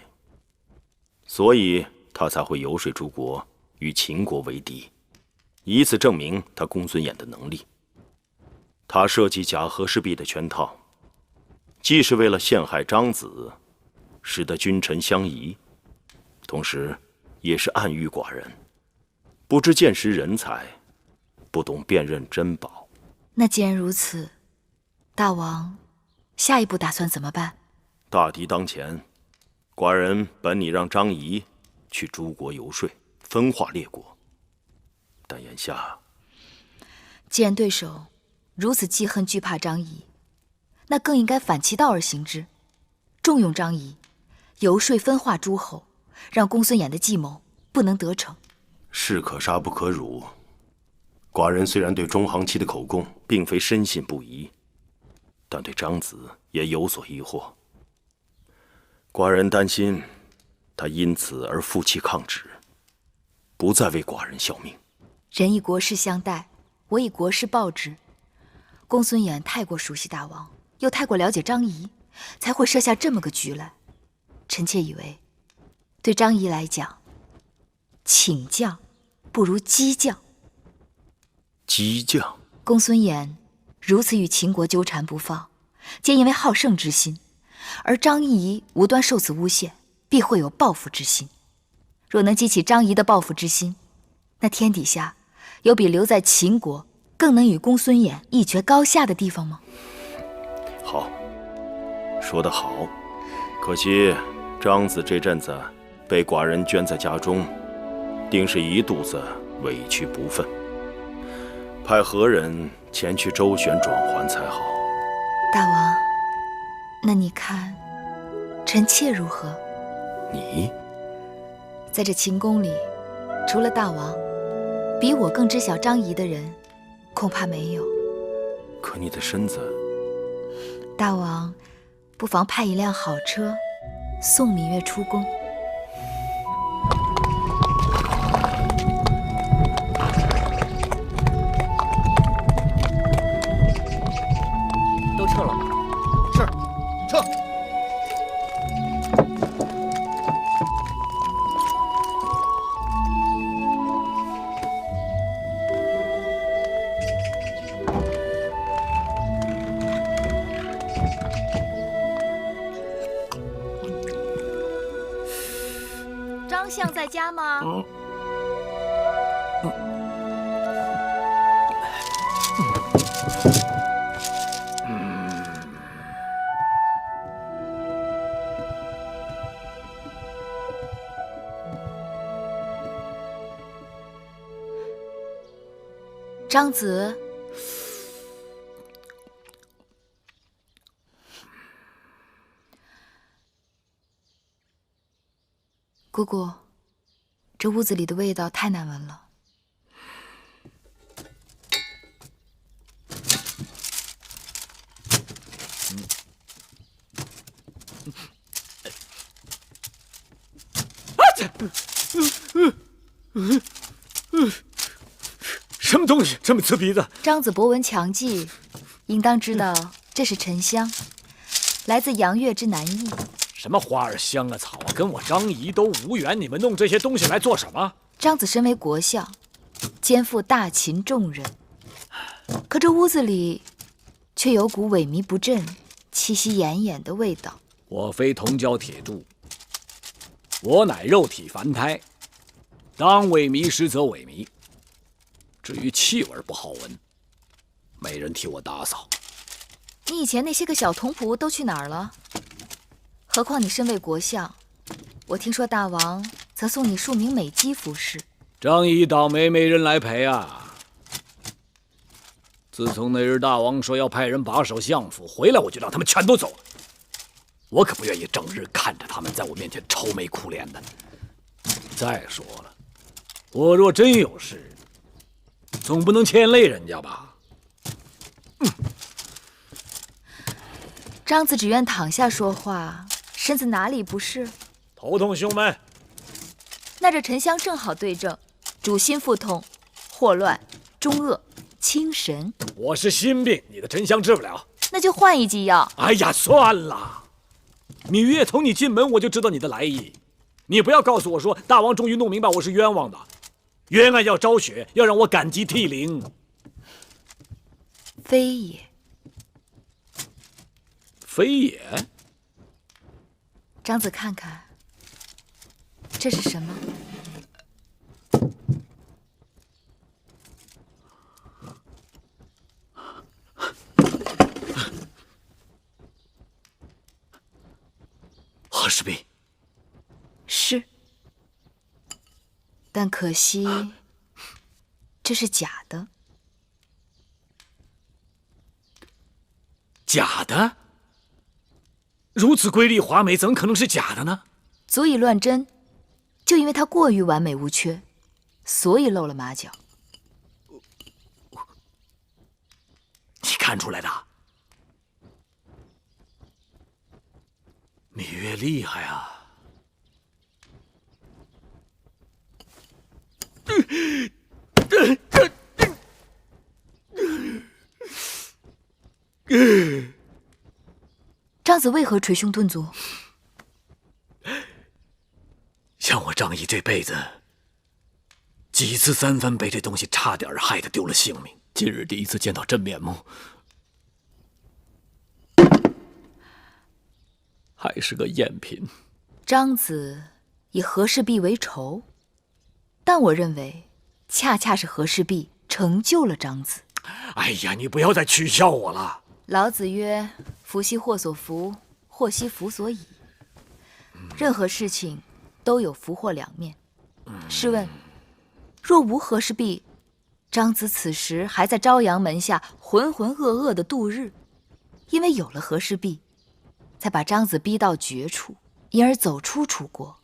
所以他才会游说诸国与秦国为敌，以此证明他公孙衍的能力。他设计假和氏璧的圈套，既是为了陷害张子，使得君臣相疑，同时也是暗喻寡人不知见识人才，不懂辨认珍宝。那既然如此，大王下一步打算怎么办？大敌当前，寡人本拟让张仪去诸国游说，分化列国，但眼下既然对手如此记恨惧怕张仪，那更应该反其道而行之，重用张仪，游说分化诸侯，让公孙衍的计谋不能得逞。士可杀不可辱。寡人虽然对中行期的口供并非深信不疑，但对张子也有所疑惑。寡人担心他因此而负气抗旨，不再为寡人效命。人以国事相待，我以国事报之。公孙衍太过熟悉大王，又太过了解张仪，才会设下这么个局来。臣妾以为，对张仪来讲，请将不如激将。激将？公孙衍如此与秦国纠缠不放，皆因为好胜之心，而张仪无端受此诬陷，必会有报复之心。若能激起张仪的报复之心，那天底下有比留在秦国更能与公孙衍一决高下的地方吗？好，说得好。可惜张子这阵子被寡人圈在家中，定是一肚子委屈不忿，派何人前去周旋转还才好。大王，那你看臣妾如何？你在这秦宫里，除了大王，比我更知晓张仪的人恐怕没有。可你的身子……大王不妨派一辆好车送芈月出宫。都撤了。是，撤。张相在家吗？张子，姑姑，这屋子里的味道太难闻了。什么东西这么刺鼻子？张子博闻强记，应当知道这是沉香，来自阳月之南邑。什么花儿香啊草啊，跟我张仪都无缘。你们弄这些东西来做什么？张子身为国相，肩负大秦重任，可这屋子里却有股萎靡不振、气息奄奄的味道。我非铜胶铁铸，我乃肉体凡胎，当萎靡时则萎靡。至于气味不好闻，没人替我打扫。你以前那些个小童仆都去哪儿了？何况你身为国相，我听说大王曾送你数名美姬服侍。张仪倒霉，没人来陪啊！自从那日大王说要派人把守相府，回来我就让他们全都走了。我可不愿意整日看着他们在我面前愁眉苦脸的。再说了，我若真有事，总不能牵累人家吧？张子只愿躺下说话，身子哪里不是？头痛胸闷。那这沉香正好对症，主心腹痛、霍乱、中恶、清神。我是心病，你的沉香治不了。那就换一剂药。哎呀，算了。芈月从你进门我就知道你的来意，你不要告诉我说大王终于弄明白我是冤枉的，冤案要昭雪，要让我感激涕零。非也。非也？张子看看，这是什么？和氏璧。是，但可惜这是假的。假的？如此瑰丽华美，怎么可能是假的呢？足以乱真，就因为它过于完美无缺，所以露了马脚。你看出来的？芈月厉害啊！张子为何捶胸顿足？像我张仪这辈子，几次三番被这东西差点害得丢了性命。今日第一次见到真面目，还是个赝品。张子以和氏璧为仇，但我认为，恰恰是和氏璧成就了张子。哎呀，你不要再取笑我了。老子曰：“福兮祸所伏，祸兮福所倚。”任何事情都有福祸两面。试问，若无和氏璧，张子此时还在朝阳门下浑浑噩噩的度日。因为有了和氏璧，才把张子逼到绝处，因而走出楚国，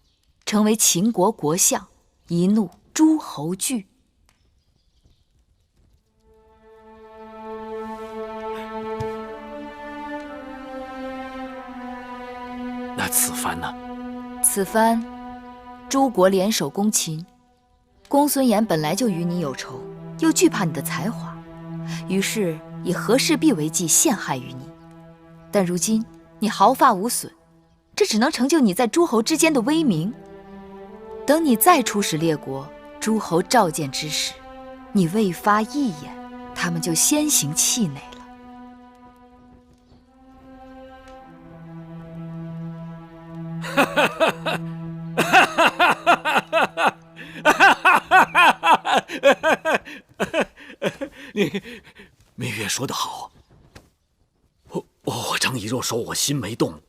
成为秦国国相，一怒诸侯惧。那此番呢？此番，诸国联手攻秦，公孙衍本来就与你有仇，又惧怕你的才华，于是以和氏璧为计陷害于你。但如今你毫发无损，这只能成就你在诸侯之间的威名。等你再出使列国，诸侯召见之时，你未发一言，他们就先行气馁了。明月说得好。我张仪若说我心没动，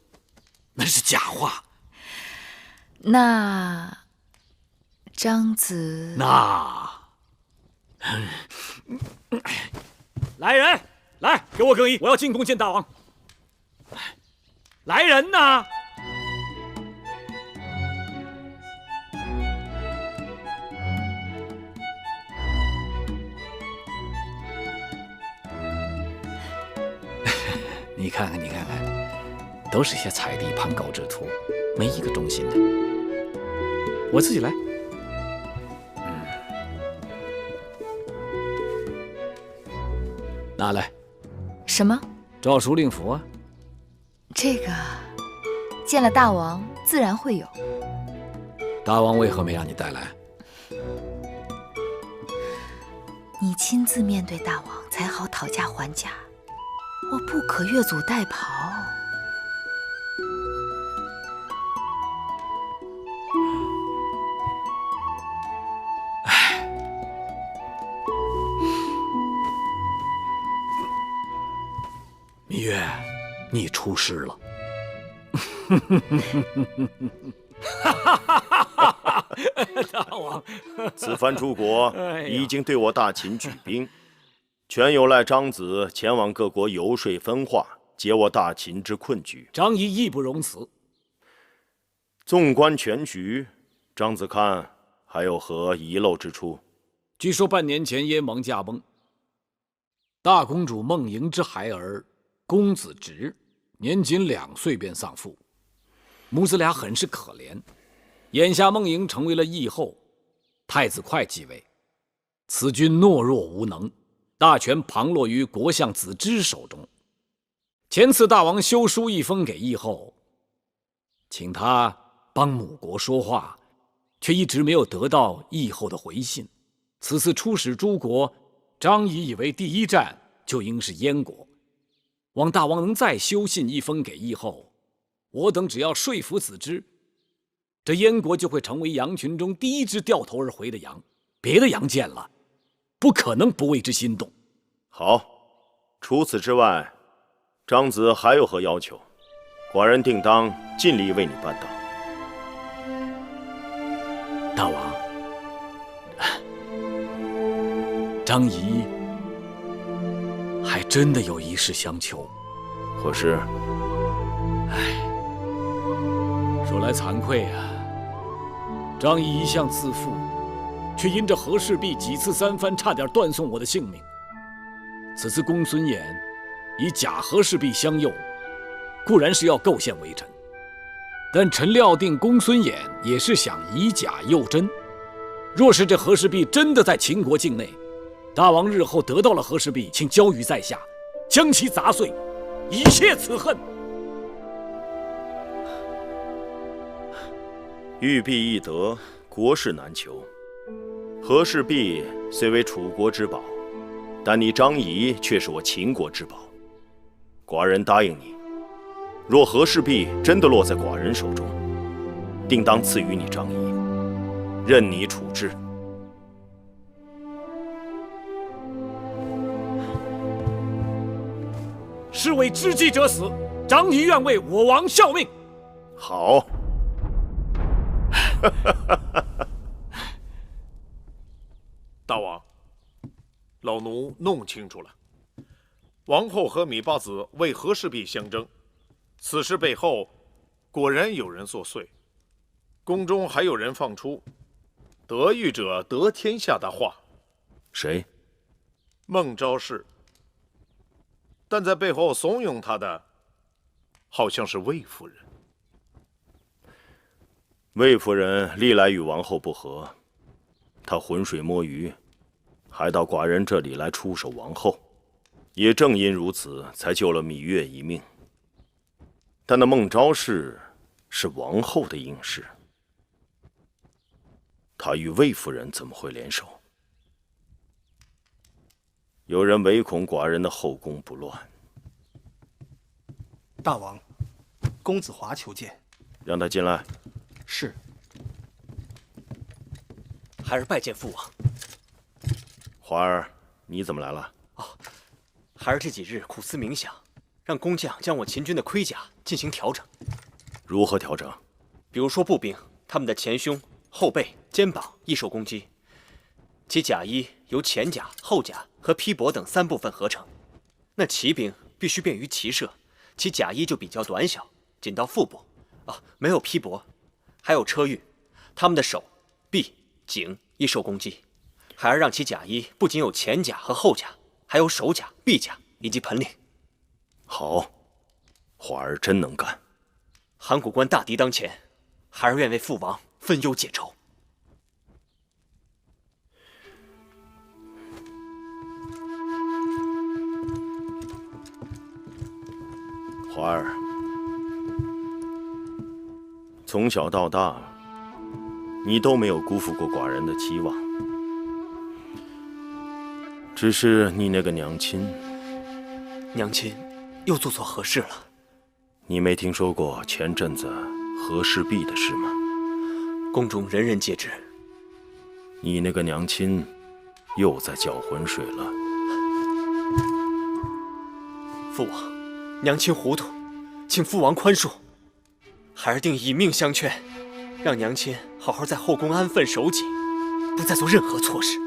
那是假话。那张子……来人，来，给我更衣，我要进宫见大王。来人呐！你看看，你看看，都是些踩地盘狗之徒，没一个忠心的。我自己来。拿来。什么？诏书令符啊。这个见了大王自然会有。大王为何没让你带来？你亲自面对大王，才好讨价还价。我不可越俎代庖。芈月，你出事了。大王，此番出国已经对我大秦举兵，全有赖张子前往各国游说分化，解我大秦之困局。张仪义不容辞。纵观全局，张子看还有何遗漏之处？据说半年前燕王驾崩，大公主孟莹之孩儿公子直，年仅2岁便丧父，母子俩很是可怜。眼下孟莹成为了义后，太子快继位，此君懦弱无能，大权旁落于国相子之手中。前次大王修书一封给义后，请他帮母国说话，却一直没有得到义后的回信。此次出使诸国，张仪以为第一站就应是燕国，望大王能再修信一封给义后，我等只要说服子之，这燕国就会成为羊群中第一只掉头而回的羊，别的羊见了，不可能不为之心动。好，除此之外，张子还有何要求？寡人定当尽力为你办到。大王，张仪还真的有一事相求。何事？说来惭愧啊，张仪一向自负，却因着和氏璧几次三番差点断送我的性命。此次公孙衍以假和氏璧相诱，固然是要构陷微臣，但臣料定公孙衍也是想以假诱真。若是这和氏璧真的在秦国境内，大王日后得到了和氏璧，请交于在下，将其砸碎，以泄此恨。玉璧易得，国士难求。和氏璧虽为楚国之宝，但你张仪却是我秦国之宝。寡人答应你，若和氏璧真的落在寡人手中，定当赐予你张仪，任你处置。是为知机者死，张仪愿为我王效命。好。大王，老奴弄清楚了，王后和芈八子为和氏璧相争，此事背后果然有人作祟，宫中还有人放出“得玉者得天下”的话。谁？孟昭氏。但在背后怂恿他的，好像是魏夫人。魏夫人历来与王后不和，她浑水摸鱼，还到寡人这里来出手王后。也正因如此，才救了芈月一命。但那孟昭氏是王后的应氏，她与魏夫人怎么会联手？有人唯恐寡人的后宫不乱。大王，公子华求见。让他进来。是。孩儿拜见父王。华儿，你怎么来了？孩儿这几日苦思冥想，让工匠将我秦军的盔甲进行调整。如何调整？比如说步兵，他们的前胸、后背、肩膀易受攻击，其甲衣由前甲、后甲和披帛等3部分合成。那骑兵必须便于骑射，其甲衣就比较短小，仅到腹部，没有披帛。还有车御，他们的手、臂、颈易受攻击。孩儿让其甲衣不仅有前甲和后甲，还有手甲、臂甲以及盆领。好，华儿真能干。函谷关大敌当前，孩儿愿为父王分忧解愁。华儿，从小到大，你都没有辜负过寡人的期望。只是你那个娘亲又做错何事了？你没听说过前阵子和氏璧的事吗？宫中人人皆知。你那个娘亲又在搅浑水了。父王，娘亲糊涂，请父王宽恕。孩儿定以命相劝，让娘亲好好在后宫安分守己，不再做任何错事。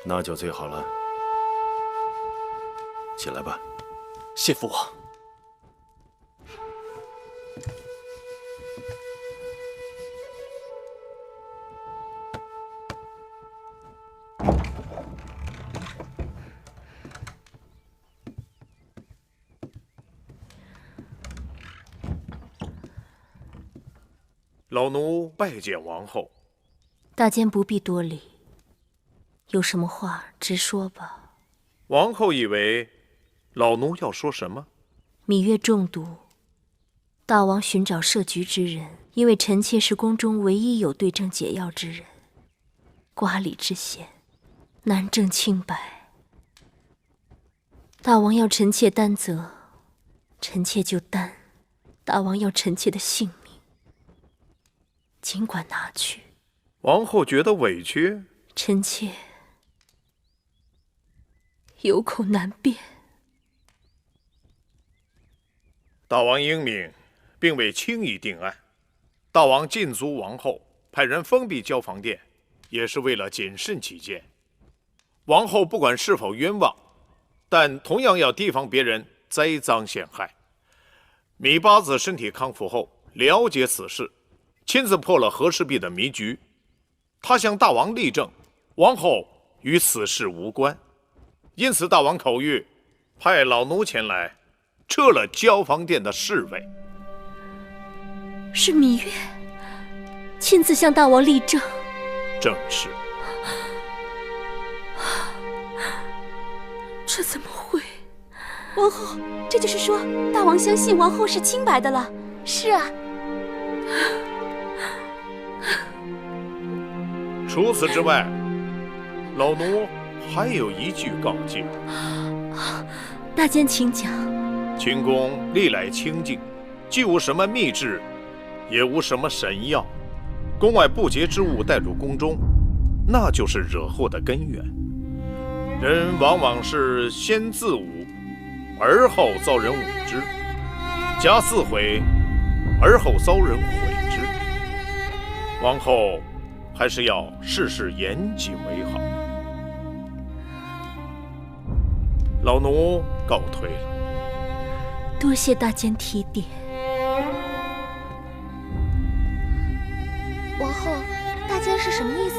那就最好了。起来吧。谢父王。老奴拜见王后。大监不必多礼，有什么话直说吧。王后以为老奴要说什么？芈月中毒，大王寻找摄局之人，因为臣妾是宫中唯一有对症解药之人，瓜李之嫌，难证清白。大王要臣妾担责，臣妾就担；大王要臣妾的性命，尽管拿去。王后觉得委屈，臣妾有口难辩。大王英明，并未轻易定案。大王禁足王后，派人封闭交房殿，也是为了谨慎起见。王后不管是否冤枉，但同样要提防别人栽赃陷害。芈八子身体康复后，了解此事，亲自破了和氏璧的迷局。他向大王力证，王后与此事无关，因此大王口谕，派老奴前来，撤了交房殿的侍卫。是芈月亲自向大王力证？正是。这怎么会？王后，这就是说，大王相信王后是清白的了。是啊。除此之外，老奴还有一句告诫。大监请讲。秦宫历来清静，既无什么秘制，也无什么神药，宫外不洁之物带入宫中，那就是惹祸的根源。人往往是先自侮，而后遭人侮之；假自毁，而后遭人毁之。王后还是要事事严谨为好。老奴告退了。多谢大监提点。王后，大监是什么意思？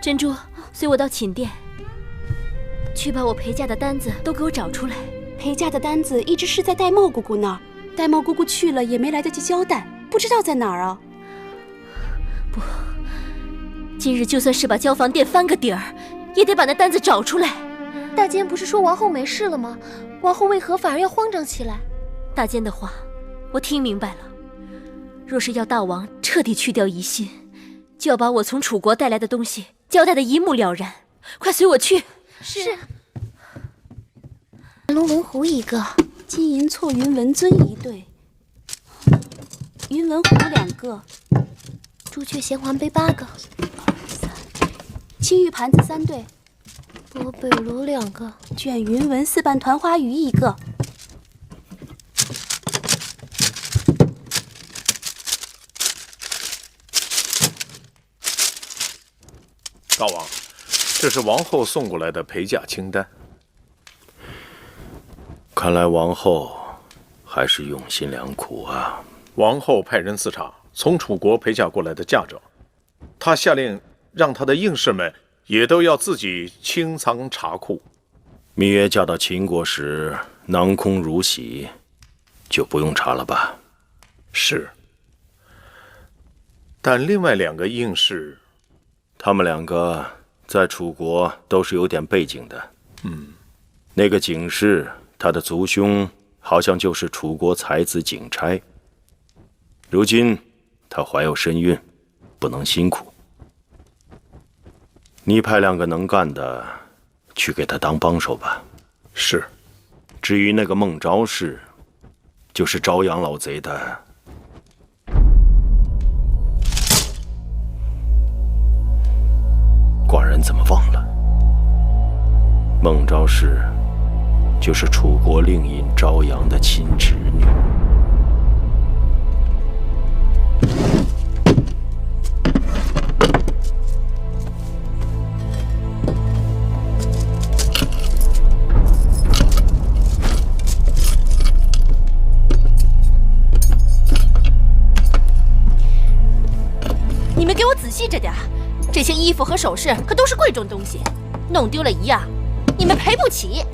珍珠，随我到寝殿，去把我陪嫁的单子都给我找出来。陪嫁的单子一直是在玳瑁姑姑那儿，玳瑁姑姑去了也没来得及交代，不知道在哪儿啊。不，今日就算是把交房殿翻个底儿，也得把那单子找出来。大监不是说王后没事了吗？王后为何反而要慌张起来？大监的话我听明白了，若是要大王彻底去掉疑心，就要把我从楚国带来的东西交代的一目了然，快随我去。是。龙纹狐1个，金银错云纹尊1对，云纹狐2个，朱雀衔环杯8个，青玉盘子3对，波贝螺2个，卷云纹4瓣团花鱼1个。大王，这是王后送过来的陪嫁清单。看来王后还是用心良苦啊。王后派人视察从楚国陪嫁过来的嫁妆，她下令让她的应侍们也都要自己清仓查库。芈月嫁到秦国时囊空如洗，就不用查了吧？是。但另外2个应侍，他们2个在楚国都是有点背景的。那个景氏，他的族兄好像就是楚国才子景差。如今他怀有身孕，不能辛苦。你派2个能干的去给他当帮手吧。是。至于那个孟昭氏，就是朝阳老贼的。寡人怎么忘了？孟昭氏就是楚国令尹朝阳的亲侄女。你们给我仔细着点，这些衣服和首饰可都是贵重东西，弄丢了1样，你们赔不起。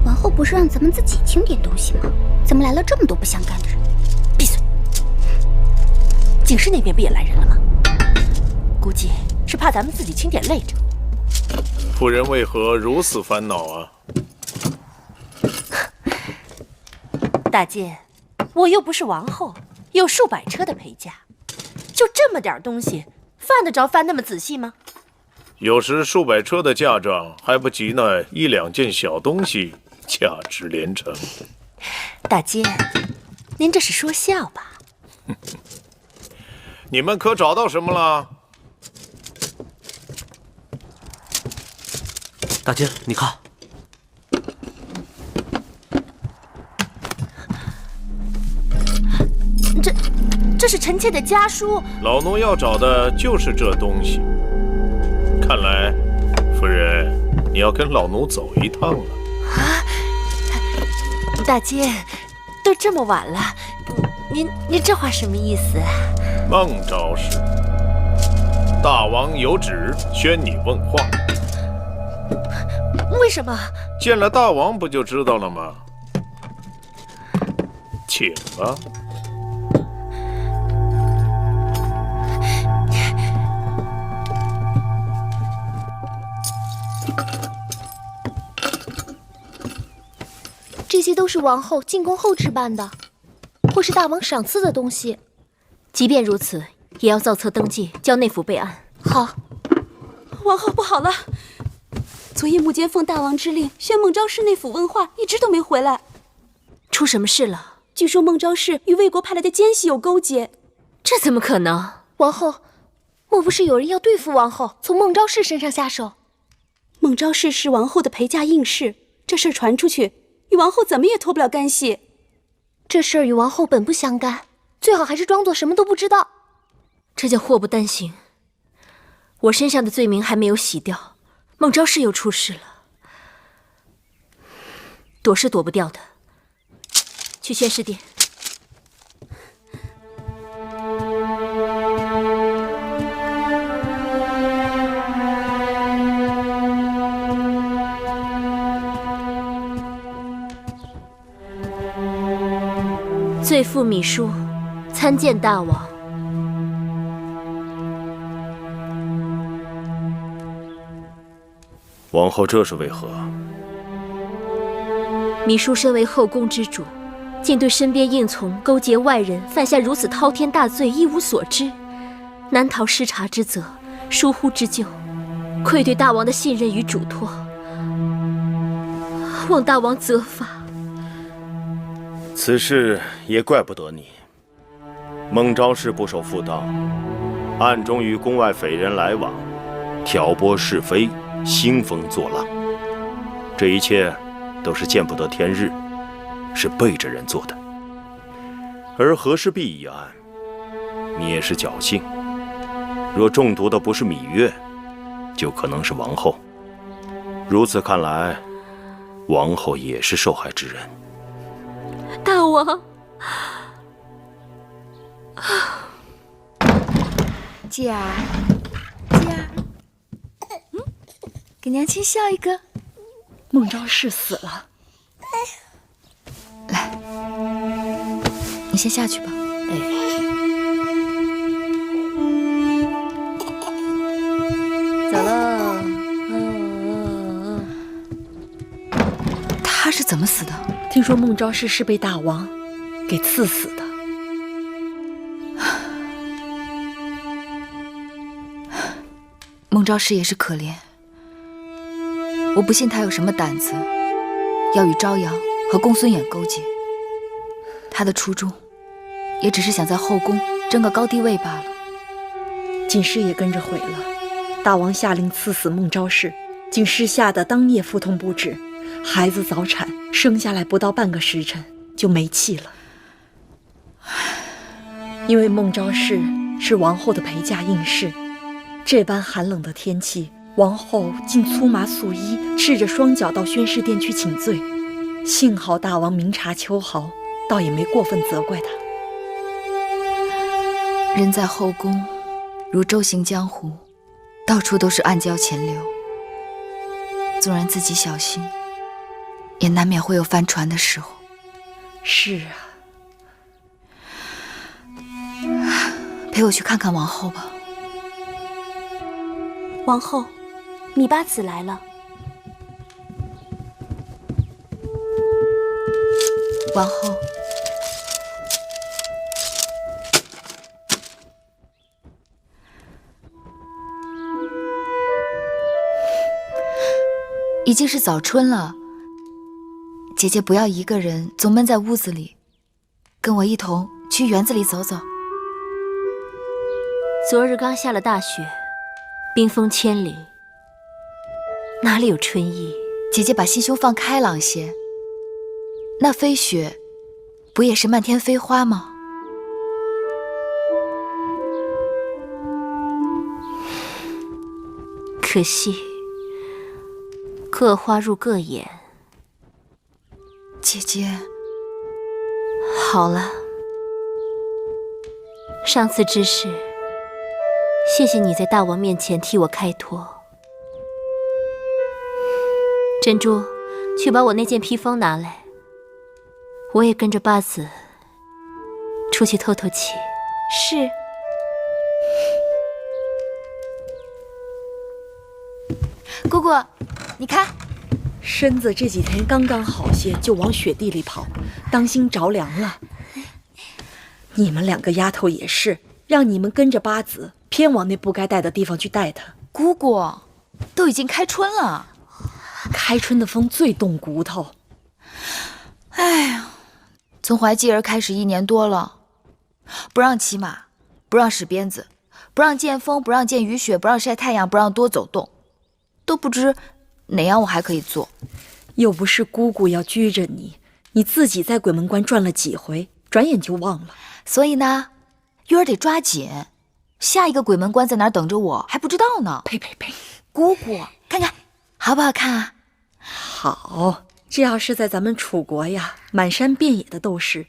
王后不是让咱们自己清点东西吗？怎么来了这么多不相干的人？闭嘴！景氏那边不也来人了吗？估计是怕咱们自己清点累着。夫人为何如此烦恼啊？大姐，我又不是王后，有数百车的陪嫁，就这么点东西，犯得着翻那么仔细吗？有时数百车的嫁妆还不及那1、2件小东西价值连城。大姐，您这是说笑吧？你们可找到什么了？大姐，你看，这是臣妾的家书。老奴要找的就是这东西。看来，夫人，你要跟老奴走一趟了。大姐，都这么晚了，您这话什么意思？孟昭氏，大王有旨宣你问话。为什么？见了大王不就知道了吗？请吧。这些都是王后进宫后置办的，或是大王赏赐的东西。即便如此，也要造册登记，交内府备案。好。王后不好了，昨夜幕间奉大王之令，宣孟昭氏内府问话，一直都没回来。出什么事了？据说孟昭氏与魏国派来的奸细有勾结。这怎么可能？王后，莫不是有人要对付王后，从孟昭氏身上下手？孟昭氏是王后的陪嫁应侍，这事儿传出去，与王后怎么也脱不了干系。这事儿与王后本不相干，最好还是装作什么都不知道。这叫祸不单行。我身上的罪名还没有洗掉，孟昭氏又出事了，躲是躲不掉的。去宣示殿。罪妇芈姝参见大王。王后这是为何？芈姝身为后宫之主，竟对身边应从勾结外人，犯下如此滔天大罪一无所知，难逃失察之责，疏忽之咎，愧对大王的信任与嘱托，望大王责罚。此事也怪不得你。孟昭氏不守妇道，暗中与宫外匪人来往，挑拨是非，兴风作浪，这一切都是见不得天日，是背着人做的。而和氏璧一案，你也是侥幸，若中毒的不是芈月，就可能是王后。如此看来，王后也是受害之人。大王，继儿，给娘亲笑一个。孟昭氏死了，来，你先下去吧。走喽。他是怎么死的？听说孟昭氏是被大王给刺死的。孟昭氏也是可怜，我不信他有什么胆子要与朝阳和公孙衍勾结。他的初衷也只是想在后宫争个高低位罢了。锦诗也跟着毁了。大王下令赐死孟昭氏，锦诗吓得当夜腹痛不止，孩子早产，生下来不到半个时辰就没气了。因为孟昭氏是王后的陪嫁应试，这般寒冷的天气，王后竟粗麻素衣，赤着双脚到宣誓殿去请罪。幸好大王明察秋毫，倒也没过分责怪他。人在后宫，如周行江湖，到处都是暗礁潜流。纵然自己小心，也难免会有翻船的时候。是啊，陪我去看看王后吧。王后，芈八子来了。王后，已经是早春了，姐姐不要一个人总闷在屋子里，跟我一同去园子里走走。昨日刚下了大雪，冰封千里，哪里有春意？姐姐把心胸放开朗些，那飞雪不也是漫天飞花吗？可惜各花入各眼。姐姐，好了，上次之事，谢谢你在大王面前替我开脱。珍珠，去把我那件披风拿来，我也跟着八子出去透透气。是。姑姑，你看，身子这几天刚刚好些，就往雪地里跑，当心着凉了。你们两个丫头也是，让你们跟着八子，偏往那不该带的地方去带她。姑姑，都已经开春了，开春的风最冻骨头。哎呀，从怀继儿开始1年多了，不让骑马，不让使鞭子，不让见风，不让见雨雪，不让晒太阳，不让多走动，都不知哪样我还可以做。又不是姑姑要拘着你，你自己在鬼门关转了几回，转眼就忘了。所以呢，月儿得抓紧，下一个鬼门关在哪儿等着我还不知道呢。呸呸呸！姑姑，看看好不好看啊？好，这要是在咱们楚国呀，满山遍野的都是，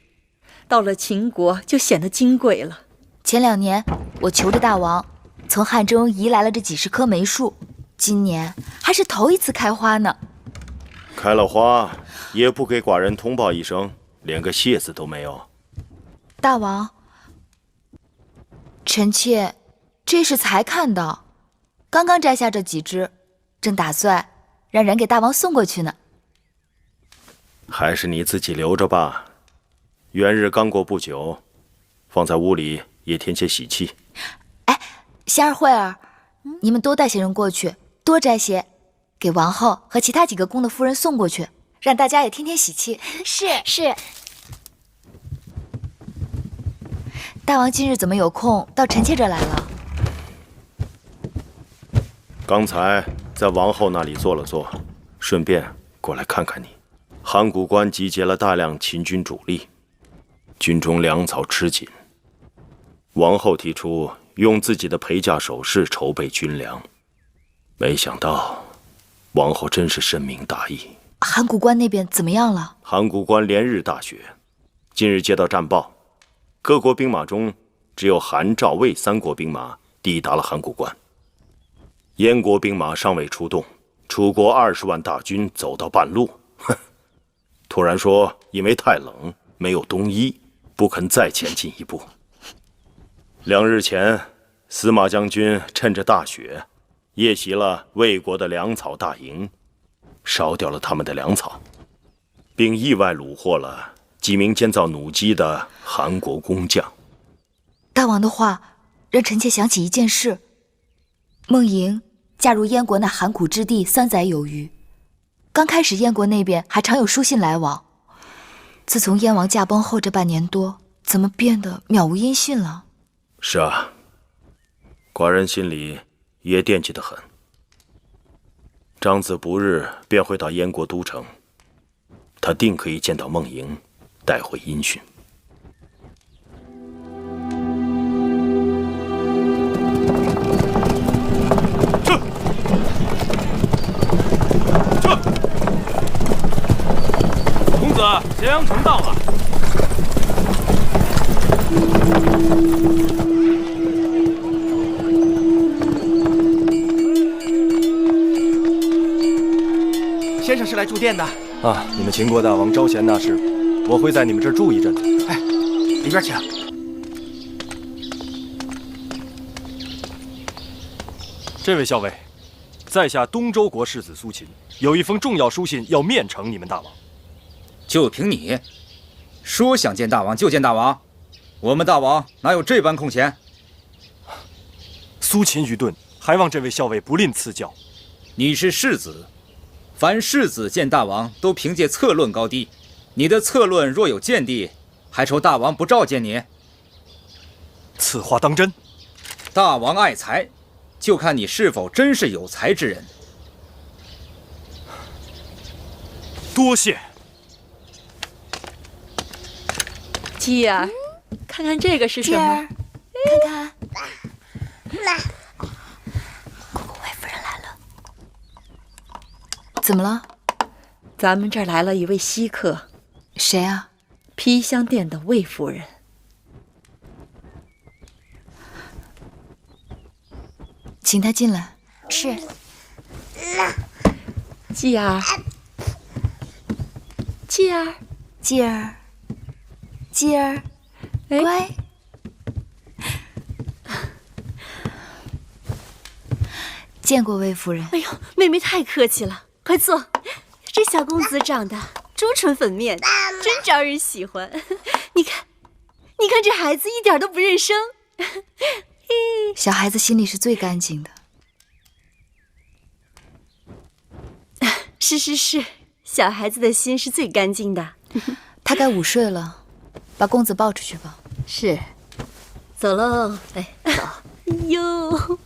到了秦国就显得金贵了。前2年我求着大王从汉中移来了这几10棵梅树，今年还是头一次开花呢。开了花也不给寡人通报一声，连个谢字都没有。大王，臣妾这是才看到，刚刚摘下这几枝，正打算让人给大王送过去呢。还是你自己留着吧，元日刚过不久，放在屋里也添些喜气。哎，仙儿慧儿，你们多带些人过去，多摘些，给王后和其他几个宫的夫人送过去，让大家也天天喜气。是。大王今日怎么有空到臣妾这来了？刚才在王后那里坐了坐，顺便过来看看你。函谷关集结了大量秦军主力，军中粮草吃紧。王后提出用自己的陪嫁首饰筹备军粮，没想到王后真是深明大义。函谷关那边怎么样了？函谷关连日大雪，近日接到战报，各国兵马中只有韩、赵、魏3国兵马抵达了函谷关，燕国兵马尚未出动，楚国20万大军走到半路，突然说因为太冷没有冬衣，不肯再前进一步。2日前，司马将军趁着大雪，夜袭了魏国的粮草大营，烧掉了他们的粮草，并意外虏获了几名监造弩机的韩国工匠。大王的话让臣妾想起一件事：孟莹嫁入燕国那函谷之地3载有余，刚开始燕国那边还常有书信来往，自从燕王驾崩后这半年多，怎么变得渺无音讯了？是啊，寡人心里也惦记得很。张子不日便会到燕国都城，他定可以见到孟莹，带回音讯。公子，咸阳城到了。先生是来住店的啊！你们秦国大王招贤纳士，我会在你们这儿住一阵子。哎，里边请。这位校尉，在下东周国世子苏秦，有一封重要书信要面呈你们大王。就凭你，说想见大王就见大王？我们大王哪有这般空闲？苏秦愚钝，还望这位校尉不吝赐教。你是世子，凡世子见大王都凭借策论高低，你的策论若有见地，还愁大王不召见你？此话当真？大王爱才，就看你是否真是有才之人。多谢。鸡儿，看看这个是什么？看看。姑姑魏夫人来了。怎么了？咱们这儿来了一位稀客。谁啊？披香殿的魏夫人。请她进来。是。继儿，继儿，继儿，继儿，乖。见过魏夫人。哎呦，妹妹太客气了，快坐。这小公子长得朱唇粉面，真招人喜欢。你看，你看这孩子一点都不认生。小孩子心里是最干净的。是，小孩子的心是最干净的。他该午睡了，把公子抱出去吧。是，走喽。哎，走。哎呦，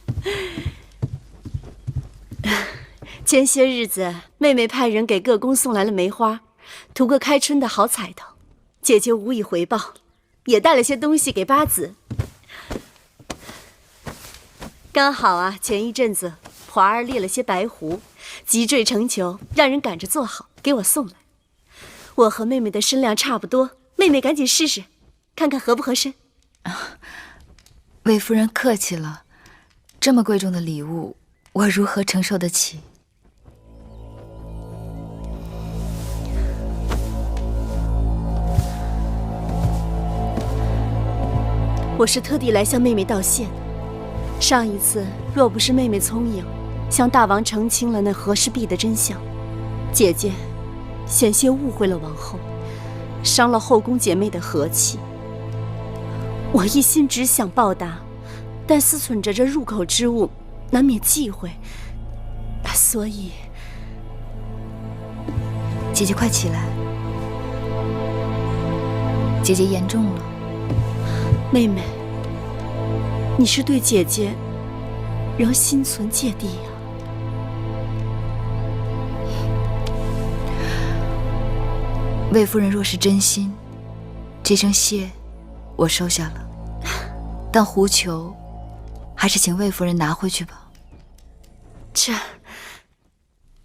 前些日子，妹妹派人给各宫送来了梅花，图个开春的好彩头。姐姐无以回报，也带了些东西给八子。刚好啊，前一阵子华儿猎了些白狐，急坠成裘，让人赶着做好给我送来。我和妹妹的身量差不多，妹妹赶紧试试，看看合不合身。魏夫人客气了，这么贵重的礼物，我如何承受得起？我是特地来向妹妹道谢的。上一次若不是妹妹聪颖，向大王澄清了那和氏璧的真相，姐姐险些误会了王后，伤了后宫姐妹的和气。我一心只想报答，但思忖着这入口之物，难免忌讳，所以……姐姐快起来，姐姐严重了。妹妹，你是对姐姐仍心存芥蒂呀？魏夫人若是真心，这声谢我收下了，但狐裘还是请魏夫人拿回去吧。这，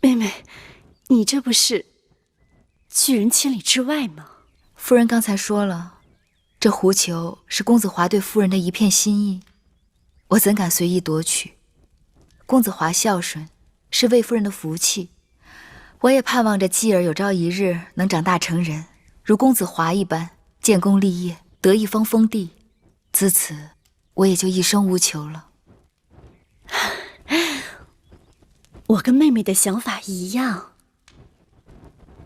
妹妹，你这不是拒人千里之外吗？夫人刚才说了，这狐裘是公子华对夫人的一片心意，我怎敢随意夺取？公子华孝顺，是魏夫人的福气。我也盼望着继儿有朝一日能长大成人，如公子华一般建功立业，得一方封地。自此，我也就一生无求了。我跟妹妹的想法一样。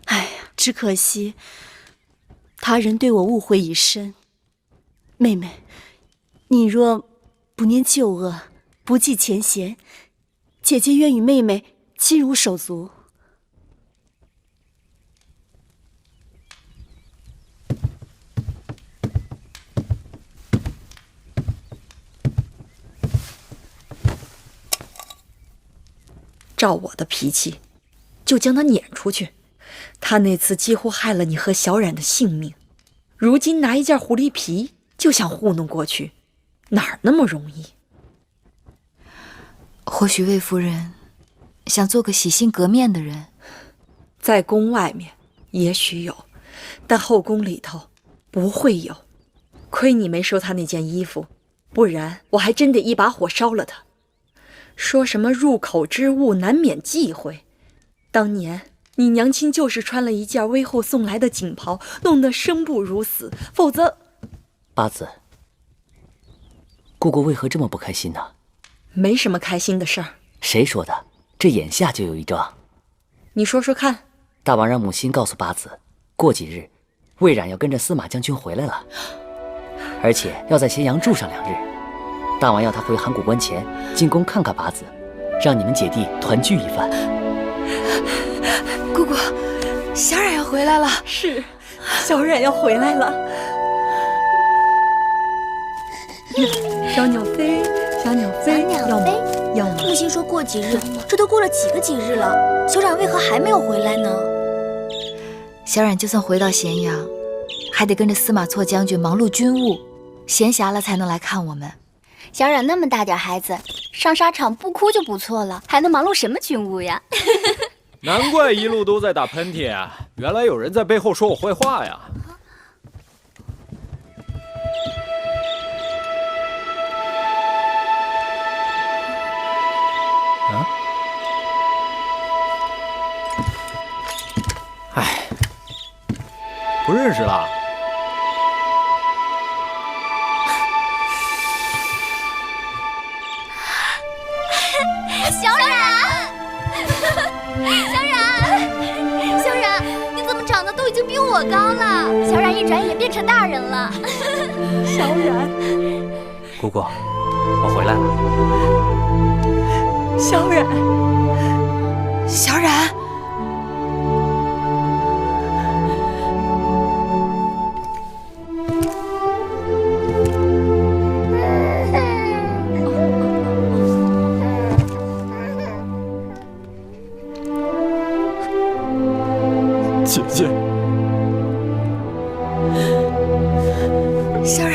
哎呀，只可惜他人对我误会已深。妹妹，你若不念旧恶，不计前嫌，姐姐愿与妹妹亲如手足。照我的脾气，就将他撵出去。他那次几乎害了你和小冉的性命，如今拿一件狐狸皮就想糊弄过去，哪儿那么容易？或许魏夫人想做个洗心革面的人，在宫外面也许有，但后宫里头不会有。亏你没收他那件衣服，不然我还真得一把火烧了他。说什么入口之物难免忌讳，当年你娘亲就是穿了一件微后送来的锦袍，弄得生不如死，否则……八子，姑姑为何这么不开心呢？没什么开心的事儿。谁说的？这眼下就有一桩。你说说看。大王让母亲告诉八子，过几日魏冉要跟着司马将军回来了，而且要在咸阳住上2日。大王要他回函谷关前进宫看看八子，让你们姐弟团聚一番。姑姑，小冉要回来了。是，小冉要回来了。小鸟飞，小鸟飞，要吗？要吗？母亲说过几日，这都过了几个几日了，小冉为何还没有回来呢？小冉就算回到咸阳，还得跟着司马错将军忙碌军务，闲暇了才能来看我们。小冉那么大点孩子，上沙场不哭就不错了，还能忙碌什么军务呀？难怪一路都在打喷嚏啊！原来有人在背后说我坏话呀！啊？哎，不认识了。小冉，小冉，你怎么长得都已经比我高了？小冉一转眼变成大人了。小冉，姑姑，我回来了。小冉，小冉。姐姐，小冉，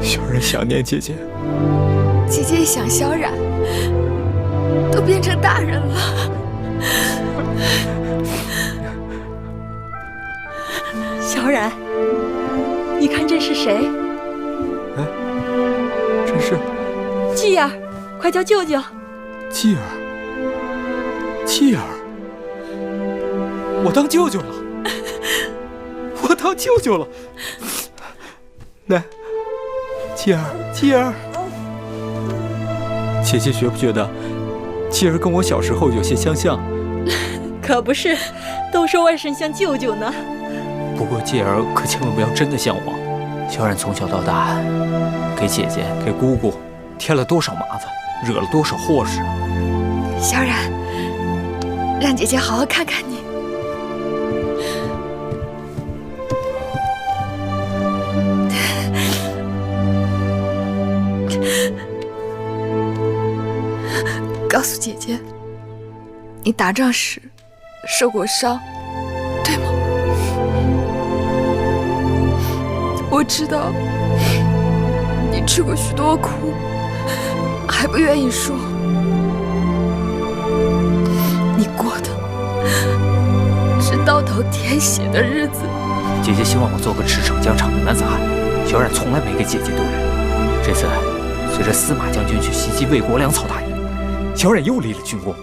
小冉想念姐姐。姐姐一想小冉，都变成大人了。小冉，你看这是谁？真是继儿，快叫舅舅！继儿，继儿，我当舅舅了，我当舅舅了。来，继儿，继儿，姐姐觉不觉得继儿跟我小时候有些相像？可不是，都说外甥像舅舅呢。不过介儿可千万不要真的像我。小冉从小到大，给姐姐、给姑姑添了多少麻烦，惹了多少祸事。小冉，让姐姐好好看看你。告诉姐姐，你打仗时受过伤，对吗？我知道你吃过许多苦，还不愿意说。你过的是刀头舔血的日子。姐姐希望我做个驰骋疆场的男子汉，小冉从来没给姐姐丢人。这次随着司马将军去袭击魏国粮草大营，小冉又立了军功。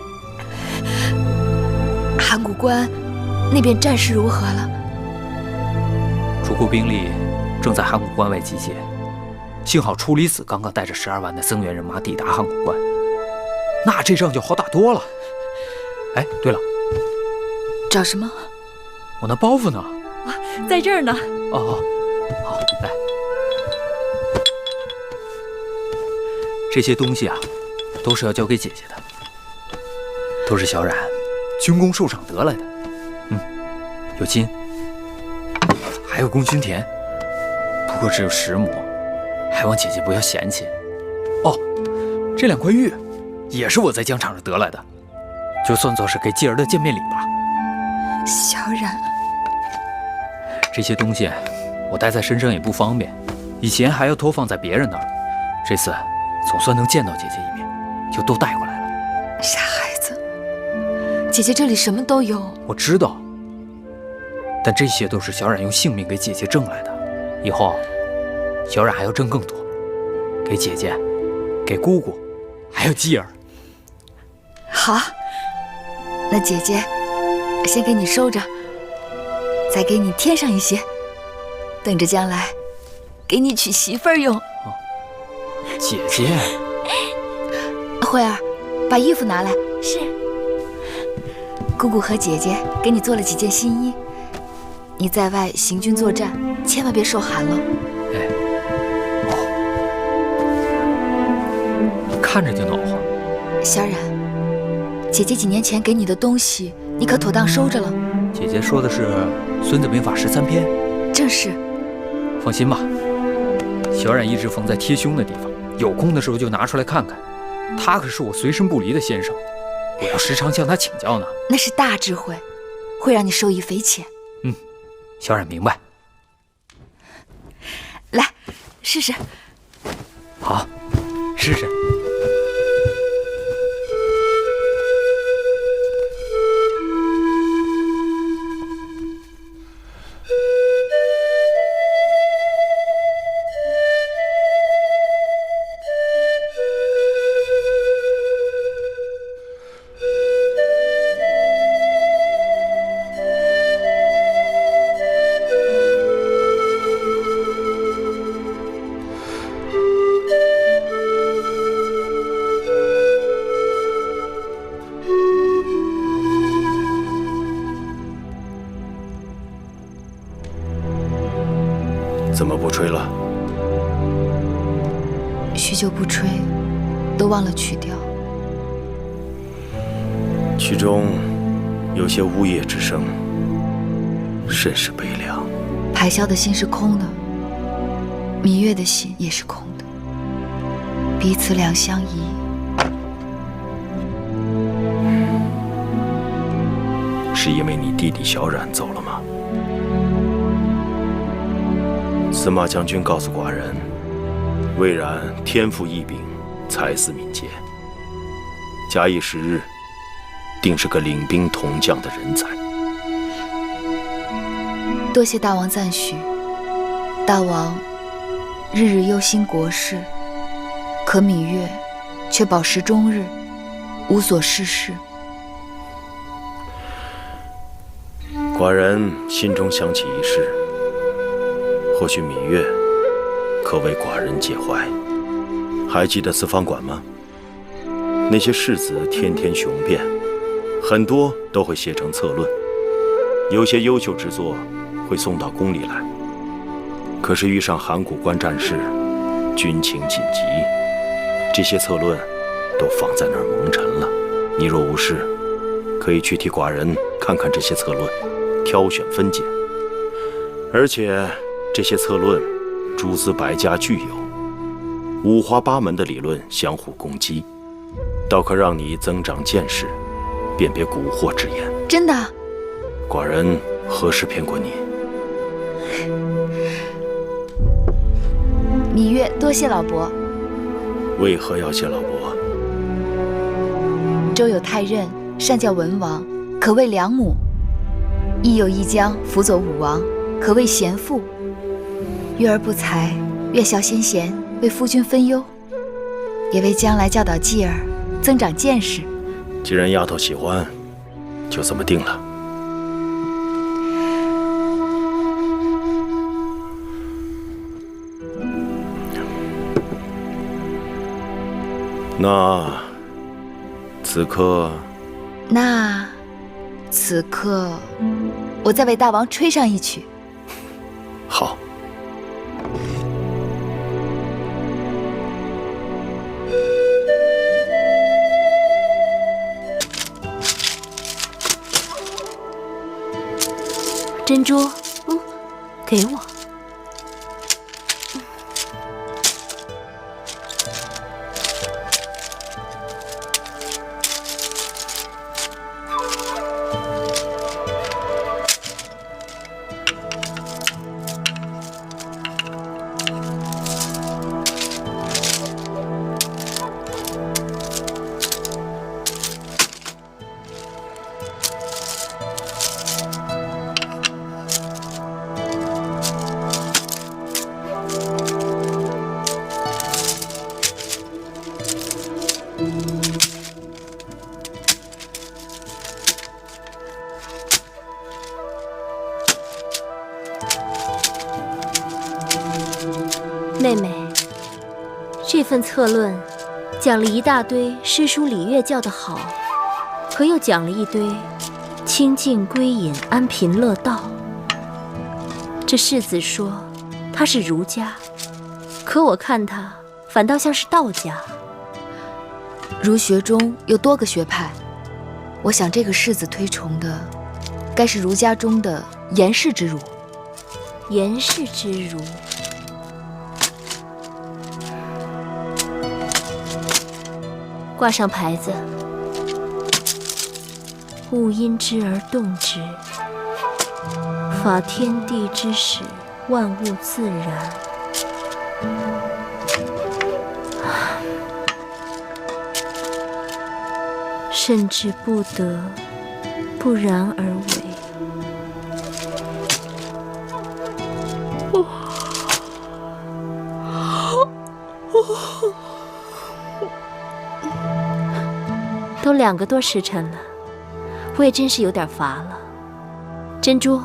函谷关那边战事如何了？楚国兵力正在函谷关外集结，幸好楚离子刚刚带着12万的增援人马抵达函谷关，那这仗就好打多了。哎，对了，找什么？我那包袱呢？啊，在这儿呢。哦，好，来，这些东西啊，都是要交给姐姐的，都是小冉军功受赏得来的。有金，还有功勋田，不过只有10亩，还望姐姐不要嫌弃。哦，这2块玉也是我在疆场上得来的，就算作是给继儿的见面礼吧。小冉，这些东西我带在身上也不方便，以前还要托放在别人那儿，这次总算能见到姐姐一面，就都带过来了。傻孩子，姐姐这里什么都有。我知道，但这些都是小冉用性命给姐姐挣来的，以后小冉还要挣更多，给姐姐，给姑姑，还有继儿。好，那姐姐先给你收着，再给你添上一些，等着将来给你娶媳妇儿用。姐姐，慧儿，把衣服拿来。是。姑姑和姐姐给你做了几件新衣，你在外行军作战，千万别受寒了。哎，看着就暖和。小冉，姐姐几年前给你的东西，你可妥当收着了？姐姐说的是《孙子兵法》13篇。正是。放心吧，小冉一直缝在贴胸的地方，有空的时候就拿出来看看。他可是我随身不离的先生，我要时常向他请教呢。那是大智慧，会让你受益匪浅。小冉明白。来，试试。好，试试。怎么不吹了？许久不吹，都忘了曲调。曲中有些呜咽之声，甚是悲凉。排箫的心是空的，芈月的心也是空的，彼此两相依。是因为你弟弟小冉走了吗？司马将军告诉寡人，魏冉天赋异禀，才思敏捷，假以时日，定是个领兵统将的人才。多谢大王赞许。大王日日忧心国事，可芈月却饱食终日，无所事事。寡人心中想起一事，或许芈月可为寡人解怀。还记得四方馆吗？那些世子天天雄辩，很多都会写成策论，有些优秀之作会送到宫里来。可是遇上函谷关战事，军情紧急，这些策论都放在那儿蒙尘了。你若无事，可以去替寡人看看这些策论，挑选分解。而且这些策论诸子百家俱有，五花八门的理论相互攻击，倒可让你增长见识，辨别蛊惑之言。真的？寡人何时骗过你？芈月，多谢老伯。为何要谢老伯？周有太任，善教文王，可谓良母；亦有一将辅佐武王，可谓贤妇。月儿不才，月孝先贤，为夫君分忧，也为将来教导继儿，增长见识。既然丫头喜欢，就这么定了。那此刻，我再为大王吹上一曲。好。珍珠，给我。妹妹，这份策论讲了一大堆诗书礼乐教得好，可又讲了一堆清静归隐、安贫乐道。这世子说他是儒家，可我看他反倒像是道家。儒学中有多个学派，我想这个世子推崇的，该是儒家中的颜氏之儒。颜氏之儒。挂上牌子，勿因之而动之，法天地之始，万物自然。甚至不得不然而为。都2个多时辰了，我也真是有点乏了。珍珠，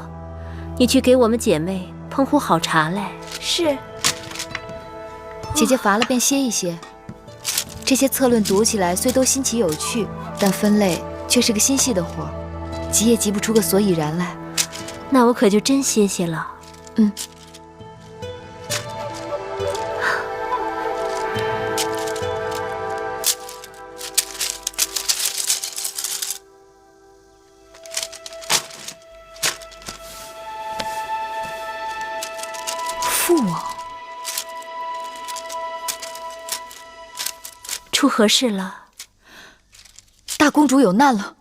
你去给我们姐妹烹壶好茶来。是。姐姐乏了便歇一歇。这些策论读起来虽都新奇有趣，但分类却是个心细的活，急也急不出个所以然来。那我可就真歇歇了。父王，出何事了？大公主有难了。